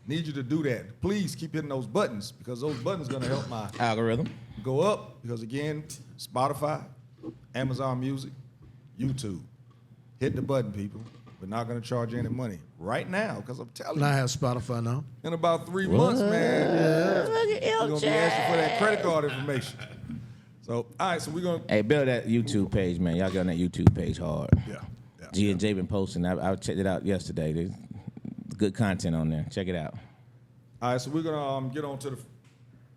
need you to do that. Please keep hitting those buttons because those buttons are going to help my Algorithm. go up because, again, Spotify, Amazon Music, YouTube. Hit the button, people. We're not going to charge you any money right now because I'm telling And I you, have Spotify now. in about 3 months, man, we're going to be asking for that credit card information. So, all right, so we're going to... Hey, build that YouTube page, man. Y'all get on that YouTube page hard. Yeah. G and J been posting. I checked it out yesterday. There's good content on there. Check it out. All right, so we're gonna get on to the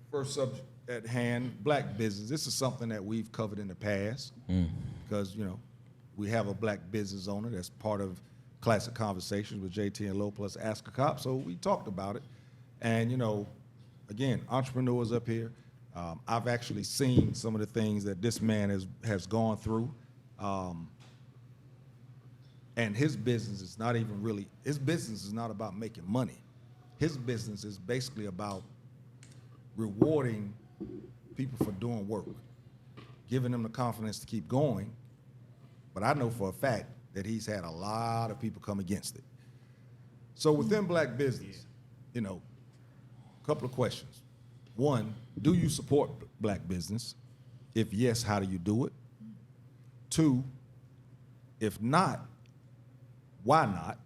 first subject. at hand, black business. This is something that we've covered in the past because, you know, we have a black business owner that's part of Classic Conversations with JT and Low plus Ask a Cop. So we talked about it. And, you know, again, entrepreneurs up here. I've actually seen some of the things that this man has gone through. And his business is not even really, his business is not about making money. His business is basically about rewarding people for doing work, giving them the confidence to keep going. But I know for a fact that he's had a lot of people come against it. So within black business, you know, a couple of questions. One, do you support black business? If yes, how do you do it? Two, if not, why not?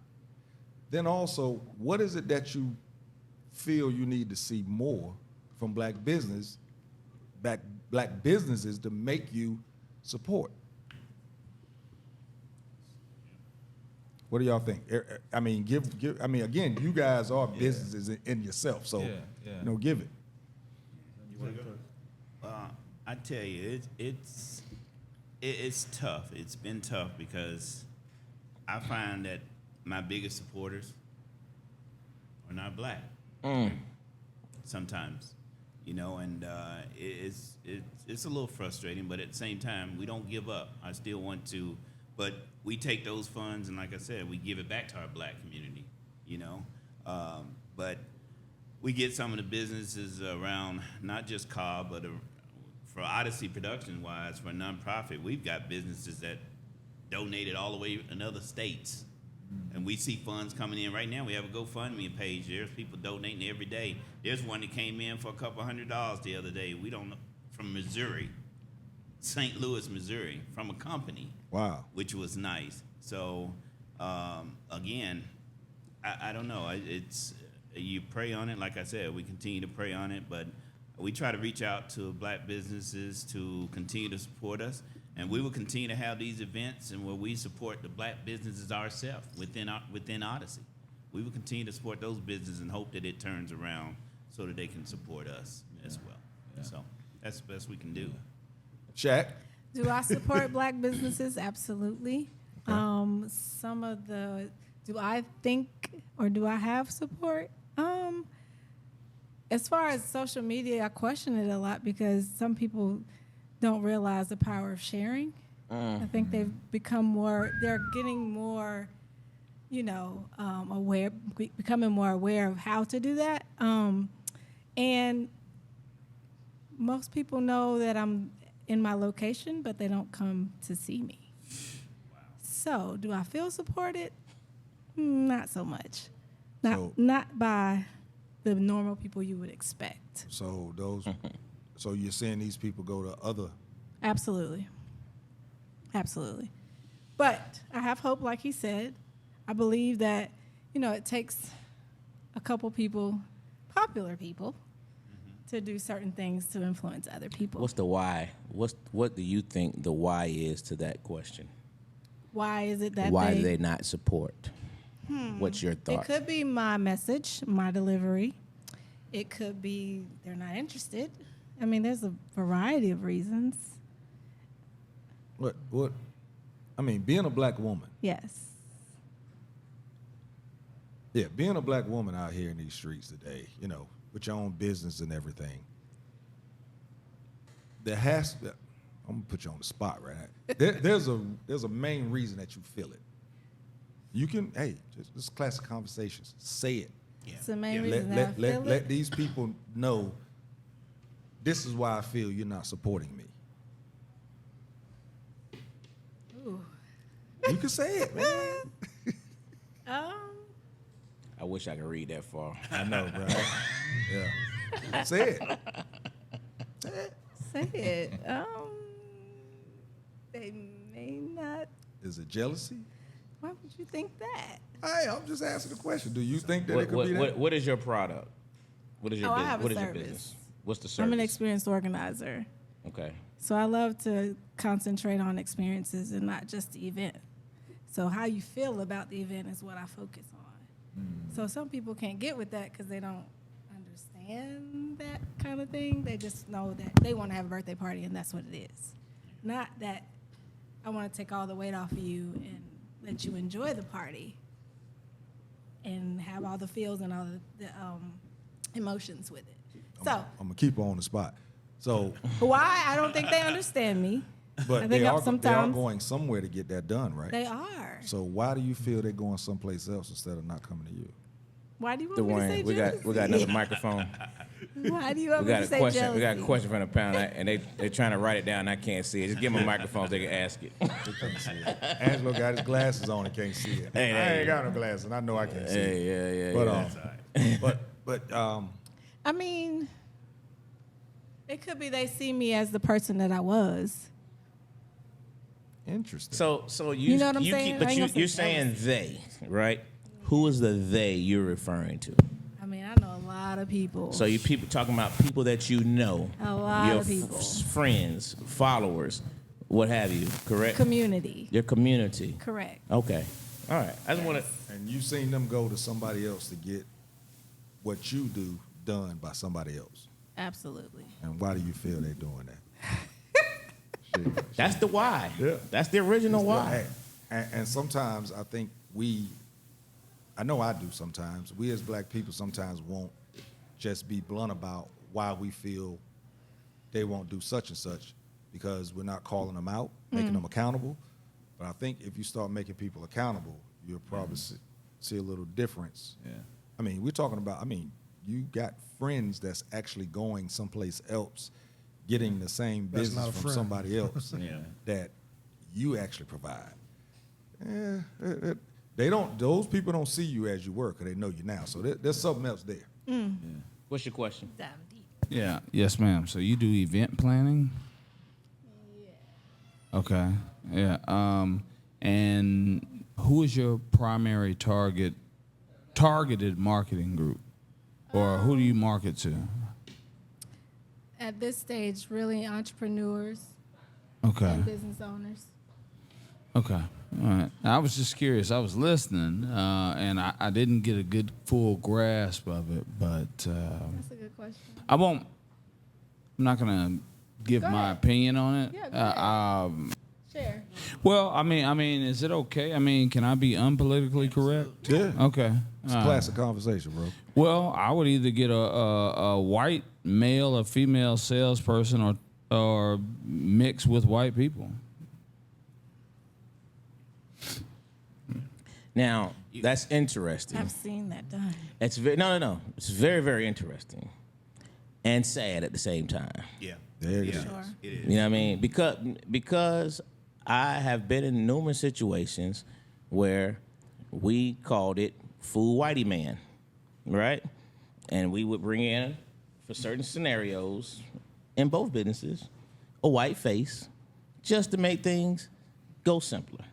Then also, what is it that you feel you need to see more from black businesses to make you support? What do y'all think? I mean, I mean, again, you guys are businesses in yourself, so you know, give it. I tell you, it's tough. It's been tough because I find that my biggest supporters are not black. Sometimes, you know, and it's a little frustrating, but at the same time, we don't give up. I still want to, but we take those funds and, like I said, we give it back to our black community, you know. But we get some of the businesses around, not just Cobb, but for Odyssey production-wise, for a nonprofit, we've got businesses that donated all the way in other states. And we see funds coming in right now. We have a GoFundMe page. There's people donating every day. There's one that came in for a couple $100 the other day. We don't know, from Missouri, St. Louis, Missouri, from a company. Wow. Which was nice. So, again, I don't know. It's you pray on it. Like I said, we continue to pray on it, but we try to reach out to black businesses to continue to support us. And we will continue to have these events and where we support the black businesses ourselves within Odyssey. We will continue to support those businesses and hope that it turns around so that they can support us as well. Yeah. So that's the best we can do. Shaq? Do I support black businesses? Absolutely. Okay. Do I think or do I have support? As far as social media, I question it a lot because some people don't realize the power of sharing. I think they've become they're getting more, you know, aware, becoming more aware of how to do that. And most people know that I'm in my location, but they don't come to see me. Wow. So do I feel supported? Not so much. Not by the normal people you would expect. So so you're saying these people go to other? Absolutely. Absolutely. But I have hope, like he said. I believe that, you know, it takes a couple people, popular people, to do certain things to influence other people. What's the why? What do you think the why is to that question? Why is it that why do they not support? What's your thought? It could be my message, my delivery. It could be they're not interested. I mean, there's a variety of reasons. What? I mean, being a black woman. Yes. Yeah, being a black woman out here in these streets today, you know, with your own business and everything. I'm gonna put you on the spot right now. There's a main reason that you feel it. You can, just Classic Conversations. Say it. Yeah. It's the main reason Let these people know this is why I feel you're not supporting me. Ooh. You can say it, man. I wish I could read that far. I know, bro. Yeah. Say it. Say it. They may not. Is it jealousy? Why would you think that? Hey, I'm just asking the question. Do you think that it could be that? What is your product? What is your business? I have what a is service. your business? What's the service? I'm an experienced organizer. Okay. So I love to concentrate on experiences and not just the event. So how you feel about the event is what I focus on. So some people can't get with that because they don't understand that kind of of thing. They just know that they want to have a birthday party, and that's what it is. Not that I want to take all the weight off of you and let you enjoy the party and have all the feels and all the emotions with it. So I'm gonna keep her on the spot. So, why? I don't think they understand me. but I they think are sometimes going somewhere to get that done, right? they are. So why do you feel they're going someplace else instead of not coming to you? Why do you want me to say Dwayne, jealousy? we got another microphone. Why do you want We me got to a say question. jealousy? We got a question from the panel, and they're trying to write it down. I can't see it. Just give them a microphone so they can ask it. They can't see it. Angelo got his glasses on and can't see it. Hey, I hey. ain't got no glasses, and I know I can't see it. Yeah. But I mean, it could be they see me as the person that I was. interesting. So you know what I'm saying? But I ain't gonna say you're saying they, right? Who is the they you're referring to? I mean, I know a lot of people. So you people talking about people that you know, A lot your of people. friends, followers, what have you? Correct. Community. Your community. Correct. Okay. All right. I just want to. And you've seen them go to somebody else to get what you do done by somebody else. Absolutely. And why do you feel they're doing that? Shit. That's the why. Yeah. That's the original why. And sometimes I think I know I do sometimes, we as black people sometimes won't just be blunt about why we feel they won't do such and such because we're not calling them out, making them accountable. But I think if you start making people accountable, you'll probably see a little difference. Yeah. I mean, we're talking about, you got friends that's actually going someplace else, getting the same That's business not a from friend. somebody else Yeah. that you actually provide. They don't. Those people don't see you as you were because they know you now. So there's something else there. What's your question? Dive deep. Yeah. Yes, ma'am. So you do event planning? Yeah. Okay. Yeah. And who is your primary targeted marketing group, or who do you market to? At this stage, really entrepreneurs Okay. and business owners. Okay. All right. I was just curious. I was listening, and I didn't get a good full grasp of it, but That's a good question. I'm not gonna give Go my ahead. opinion on it. Yeah, go ahead. Share. Well, I mean, is it okay? I mean, can I be unpolitically correct? Yeah. Okay. It's a classic conversation, bro. Well, I would either get a white male or female salesperson, or mix with white people. Now that's interesting. I've seen that done. It's no. It's very, very interesting, and sad at the same time. Yeah. There it yeah, is. Sure. It is. You know what I mean? Because I have been in numerous situations where we called it Fool Whitey Man, right? And we would bring in, for certain scenarios, in both businesses, a white face, just to make things go simpler.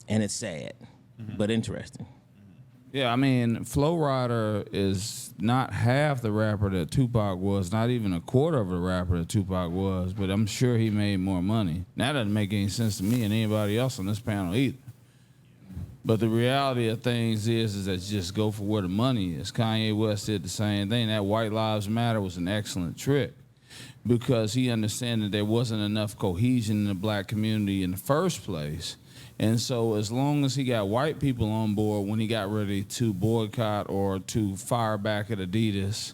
And it's sad, but interesting. Yeah, I mean, Flo Rida is not half the rapper that Tupac was, not even a quarter of the rapper that Tupac was, but I'm sure he made more money. That doesn't make any sense to me and anybody else on this panel either. But the reality of things is that you just go for where the money is. Kanye West did the same thing. That White Lives Matter was an excellent trick because he understood that there wasn't enough cohesion in the black community in the first place. And so as long as he got white people on board when he got ready to boycott or to fire back at Adidas,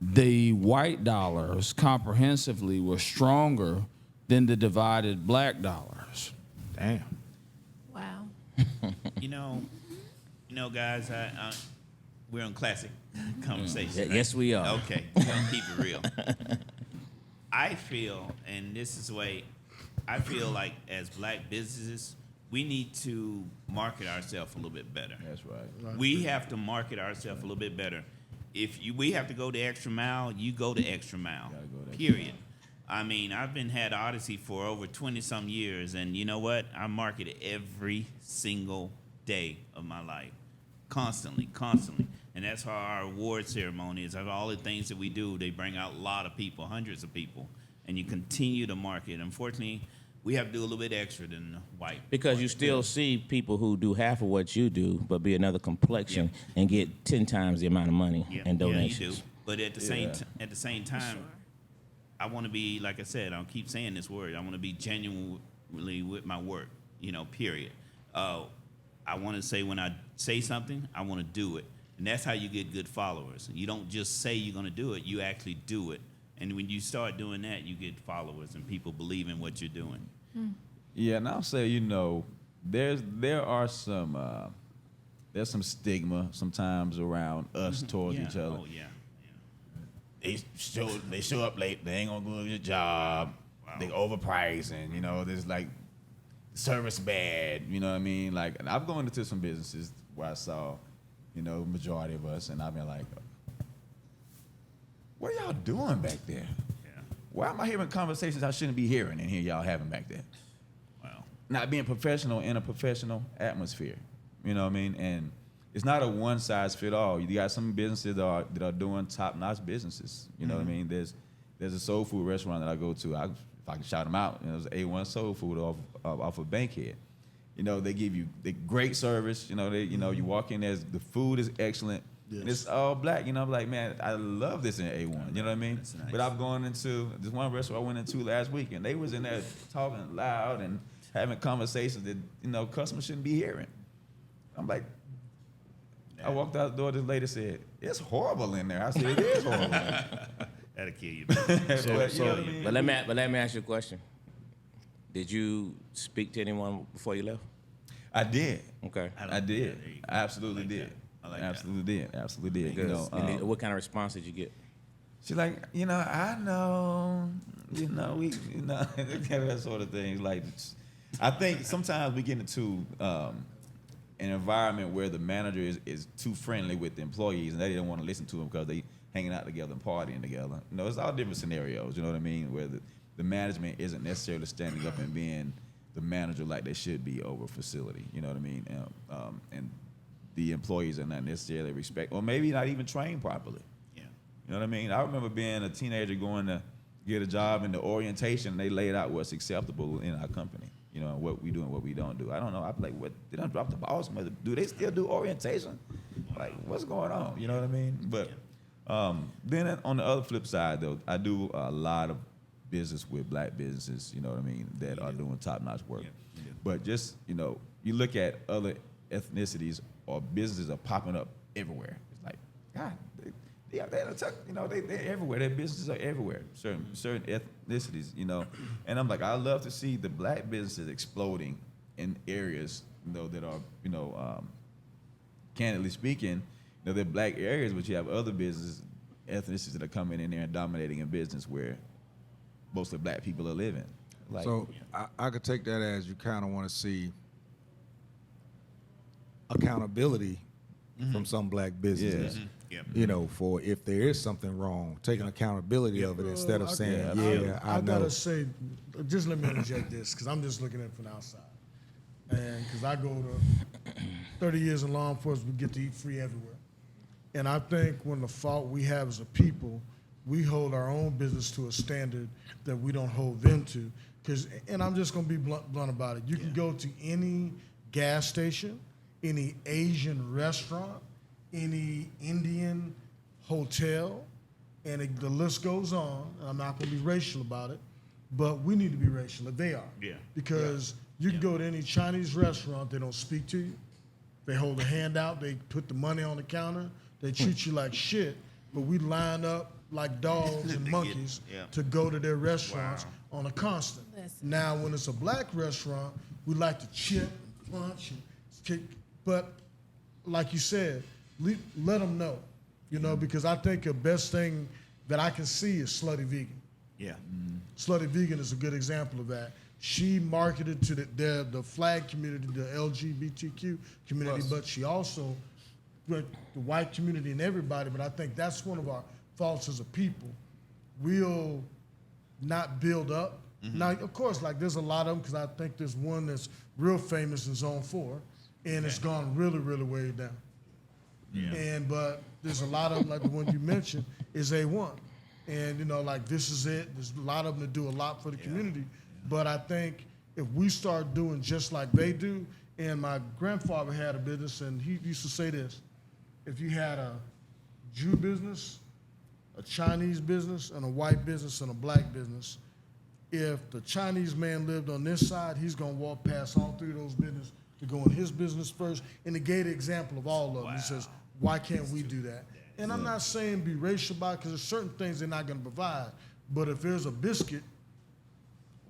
the white dollars comprehensively were stronger than the divided black dollars. Damn. Wow. You know, guys, we're on Classic Conversations. right? Yes, we are. Okay, we're gonna keep it real. I feel, and this is the way I feel like as black businesses, we need to market ourselves a little bit better. That's right. We have to market ourselves a little bit better. We have to go the extra mile, you go the extra mile. Gotta go the extra Period. I mean, I've had ODYSSEY for over 20-some years, and you know what? I market it every single day of my life, constantly. And that's how our award ceremony is. Of all the things that we do, they bring out a lot of people, hundreds of people, and you continue to market. Unfortunately, we have to do a little bit extra than the white. Because you still see people who do half of what you do, but be another complexion and get 10 times the amount of money and donations. But at the same time, I want to be, like I said, I'll keep saying this word. I want to be genuinely with my work. Period. I want to say when I say something, I want to do it, and that's how you get good followers. You don't just say you're going to do it; you actually do it. And when you start doing that, you get followers and people believe in what you're doing. Yeah, and I'll say, there's some stigma sometimes around us towards each other. Oh yeah. They show up late. They ain't gonna do your job. Wow. They overpricing. There's like service bad. You know what I mean? Like, and I've gone into some businesses where I saw, majority of us, and I've been like, what are y'all doing back there? Yeah. Why am I hearing conversations I shouldn't be hearing and here y'all having back there? Wow. Not being professional in a professional atmosphere. You know what I mean? And it's not a one size fit all. You got some businesses that are doing top notch businesses. You know what I mean? There's a soul food restaurant that I go to. If I can shout them out, it's A1 Soul Food off of Bankhead. They give you the great service. You walk in there, the food is excellent. Yes. And it's all black. I'm like, man, I love this in A1. You know what I mean? That's nice. But I've gone into this one restaurant I went into last week, and they was in there talking loud and having conversations that customers shouldn't be hearing. I'm like, I walked out the door. This lady said, "It's horrible in there." I said, "It is horrible." That'll kill you. But, you know what I mean? But let me ask you a question. Did you speak to anyone before you left? I did. Okay. I did. Yeah, there you go. I absolutely I like did. that. I like Absolutely did. Absolutely did. Good. And what kind of response did you get? She's like, I know, we, that sort of thing. Like, I think sometimes we get into an environment where the manager is too friendly with the employees and they don't want to listen to them because they hanging out together and partying together. It's all different scenarios, you know what I mean, where the management isn't necessarily standing up and being the manager like they should be over a facility, you know what I mean? And the employees are not necessarily or maybe not even trained properly. Yeah. You know what I mean? I remember being a teenager going to get a job in the orientation, they laid out what's acceptable in our company. What we do and what we don't do. I don't know. I'm like, what? Did I drop the ball? Do they still do orientation? Like, what's going on? You know what I mean? But then on the other flip side, though, I do a lot of business with black businesses, you know what I mean, that are doing top-notch work. Yeah. But just, you look at other ethnicities or businesses are popping up everywhere. It's like, God, they're everywhere. Their businesses are everywhere. Certain ethnicities, And I'm like, I love to see the black businesses exploding in areas, that are, candidly speaking, they're black areas, but you have other businesses, ethnicities that are coming in there and dominating a business where mostly black people are living. Like, So I could take that as you kind of want to see accountability from some black businesses. Yeah. For if there is something wrong, taking accountability of it instead of saying, I I know. gotta say, just let me interject this, because I'm just looking at it from the outside. And because I go to 30 years in law enforcement, we get to eat free everywhere. And I think when the fault we have as a people, we hold our own business to a standard that we don't hold them to. And I'm just gonna be blunt about it. You can go to any gas station, any Asian restaurant, any Indian hotel, and the list goes on. And I'm not going to be racial about it, but we need to be racial if they are. Yeah. Because you can go to any Chinese restaurant, they don't speak to you. They hold a hand out, they put the money on the counter, they treat you like shit, but we line up like dogs and monkeys to go to their restaurants on a constant. Listen. Now, when it's a black restaurant, we like to chip and punch and kick, but like you said, let them know, because I think the best thing that I can see is Slutty Vegan. Yeah. Slutty Vegan is a good example of that. She marketed to the flag community, the LGBTQ community, but she also with the white community and everybody. But I think that's one of our faults as a people. We'll not build up. Now, of course, like there's a lot of them, because I think there's one that's real famous in Zone 4, and it's gone really, really way down. Yeah. But there's a lot of them, like the one you mentioned, is A1. And, like this is it. There's a lot of them that do a lot for the community. But I think if we start doing just like they do, and my grandfather had a business, and he used to say this, if you had a Jew business a Chinese business and a white business and a black business. If the Chinese man lived on this side, he's gonna walk past all three of those businesses to go in his business first. And he gave the example of all of them. He says, why can't we do that? And I'm not saying be racial about it, because there's certain things they're not gonna provide. But if there's a biscuit,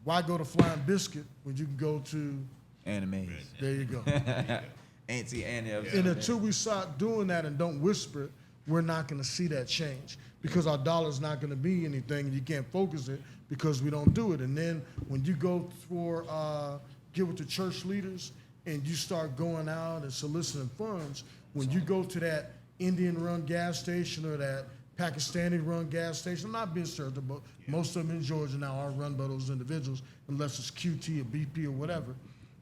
why go to Flying Biscuit when you can go to Animes. There you go. Auntie Annie. And until we start doing that and don't whisper it, we're not going to see that change, because our dollar's not going to be anything, and you can't focus it because we don't do it. And then when you go for get with the church leaders and you start going out and soliciting funds, when you go to that Indian-run gas station or that Pakistani-run gas station, I'm not being certain, but most of them in Georgia now are run by those individuals, unless it's QT or BP or whatever.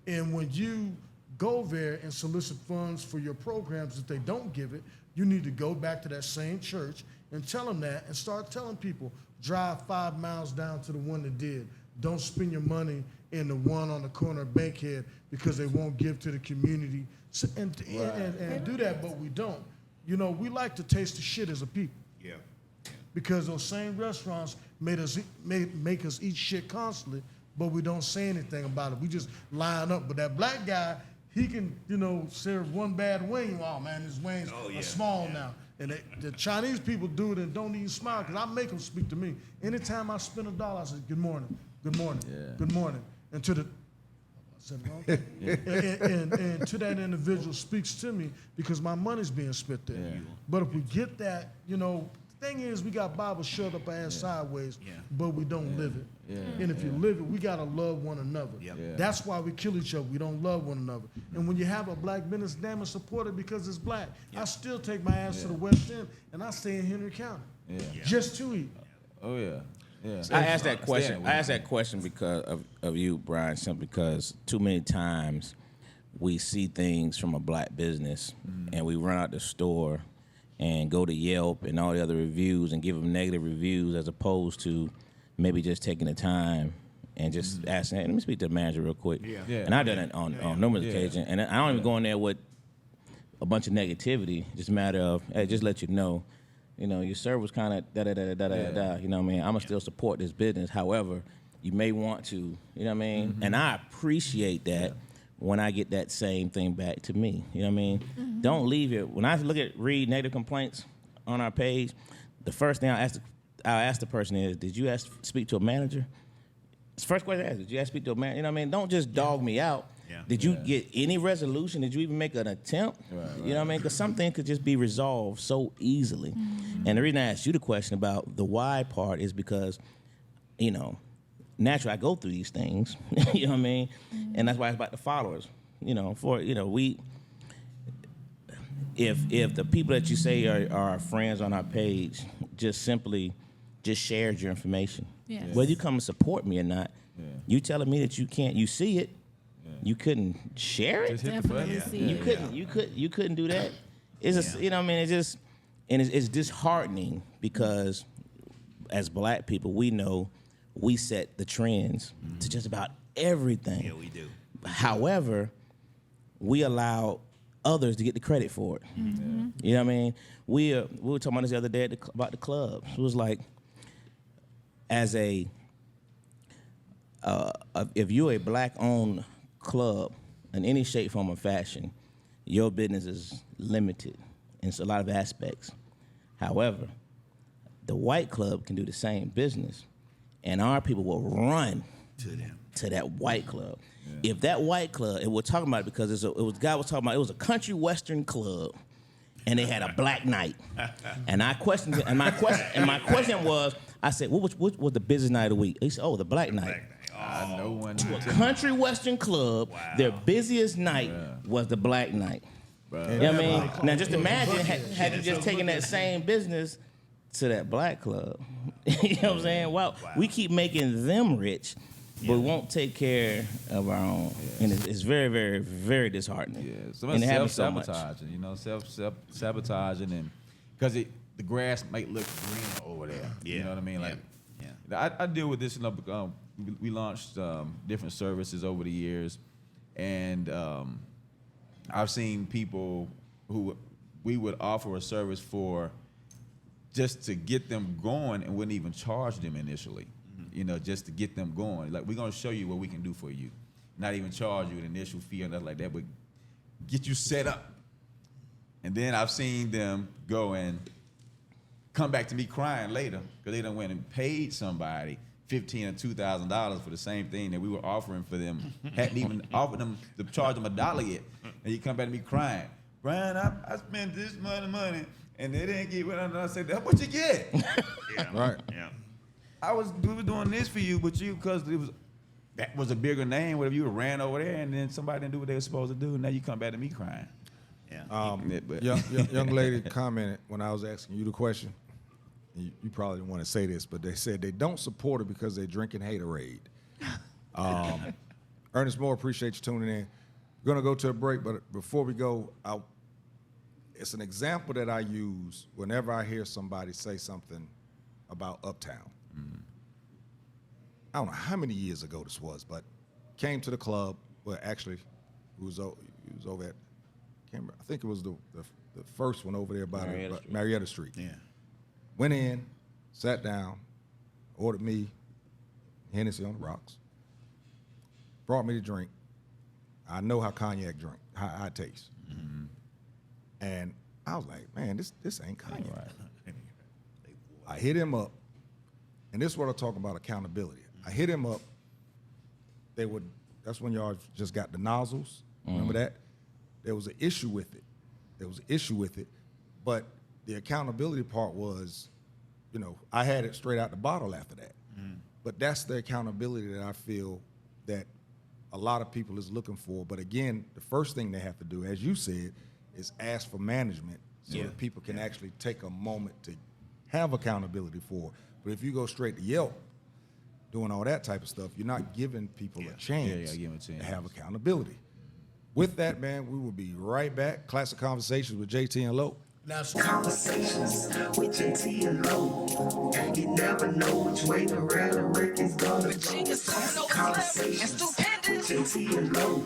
And when you go there and solicit funds for your programs, if they don't give it, you need to go back to that same church and tell them that, and start telling people, drive 5 miles down to the one that did. Don't spend your money in the one on the corner of Bankhead because they won't give to the community. So, and do that, but we don't. You know, we like to taste the shit as a people. Yeah. Because those same restaurants make us eat shit constantly, but we don't say anything about it. We just line up. But that black guy, he can, serve one bad wing. Oh, man, his wings are small now. And the Chinese people do it and don't even smile, because I make them speak to me. Anytime I spend $1, I say, good morning, good morning, good morning. And to the, I said it wrong? And to that individual speaks to me because my money's being spent there. Yeah. But if we get that, the thing is, we got Bible shoved up our ass sideways, but we don't live it. And if you live it, we got to love one another. That's why we kill each other. We don't love one another. And when you have a black business, damn it, support it because it's black. I still take my ass to the West End, and I stay in Henry County just to eat. Oh, yeah. Yeah. I asked that question. I asked that question because of you, Brian, simply because too many times we see things from a black business and we run out the store and go to Yelp and all the other reviews and give them negative reviews, as opposed to maybe just taking the time and just asking, hey, let me speak to the manager real quick. And I've done it on numerous occasions. And I don't even go in there with a bunch of negativity. Just a matter of, hey, just let you know, your service kind of da-da-da-da-da-da-da, you know what I mean? I'm going to still support this business. However, you may want to, you know what I mean? And I appreciate that when I get that same thing back to me, you know what I mean? Don't leave it. When I read negative complaints on our page, the first thing I'll ask the person is, did you speak to a manager? It's the first question I ask, did you speak to a manager? You know what I mean? Don't just dog me out. Did you get any resolution? Did you even make an attempt? You know what I mean? Because something could just be resolved so easily. And the reason I asked you the question about the why part is because, naturally I go through these things, you know what I mean? And that's why it's about the followers. If the people that you say are our friends on our page just simply shared your information, whether you come and support me or not, you telling me that you see it, you couldn't share it. Definitely see it. You couldn't do that. It's just, you know what I mean? It's disheartening because as black people, we know we set the trends to just about everything. Yeah, we do. However, we allow others to get the credit for it. You know what I mean? We were talking about this the other day about the clubs. It was like, as if you're a black-owned club in any shape, form, or fashion, your business is limited in a lot of aspects. However, the white club can do the same business, and our people will run to that white club. If that white club, and we're talking about it because it was a country western club, and they had a black night, and I questioned it, and my question was, I said, what was the business night of the week? He said, the black night. I know one. To a country western club, their busiest night was the black night. You know what I mean? Now just imagine had you just taken that same business to that black club. You know what I'm saying? Well, we keep making them rich, but we won't take care of our own. And it's very, very, very disheartening. Yeah, so and it's self-sabotaging, self-sabotaging, and because the grass might look greener over there. You know what I mean? Like, I deal with this. We launched different services over the years, and I've seen people who we would offer a service for just to get them going, and wouldn't even charge them initially. You know, just to get them going. Like, we're gonna show you what we can do for you. Not even charge you an initial fee or nothing like that, but get you set up. And then I've seen them go and come back to me crying later because they done went and paid somebody $1,500 or $2,000 for the same thing that we were offering for them. Hadn't even offered them to charge them $1 yet. And you come back to me crying, Brian, I spent this money, and they didn't get what I said. That's what you get. Yeah. Right. Yeah. We were doing this for you, but because that was a bigger name. Whatever, you ran over there, and then somebody didn't do what they were supposed to do. Now you come back to me crying. Yeah. Young lady commented when I was asking you the question. You probably didn't want to say this, but they said they don't support it because they're drinking haterade. Ernest Moore, appreciate you tuning in. We're gonna go to a break, but before we go, it's an example that I use whenever I hear somebody say something about Uptown. I don't know how many years ago this was, but came to the club. Well, actually, he was over at, I think it was the first one over there by Marietta Street. Yeah. Went in, sat down, ordered me Hennessy on the rocks, brought me the drink. I know how cognac drink, how it tastes. And I was like, man, this ain't cognac. I hit him up, and this is what I talk about accountability. I hit him up. That's when y'all just got the nozzles. Remember that? There was an issue with it. But the accountability part was, I had it straight out the bottle after that. But that's the accountability that I feel that a lot of people is looking for. But again, the first thing they have to do, as you said, is ask for management so that people can actually take a moment to have accountability for. But if you go straight to Yelp, doing all that type of stuff, you're not giving people a chance to have accountability. With that, man, we will be right back. Classic Conversations with JT and Lo. Conversations with JT and Lo. You never know which way the rhetoric is gonna go. Classic Conversations with JT and Lo.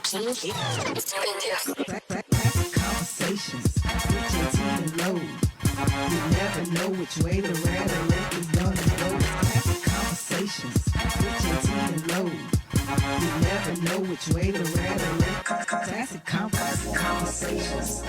Classic Conversations with JT and Lo. You never know which way the rhetoric is gonna go. Classic Conversations with JT and Lo. You never know which way the rhetoric. Classic Conversations.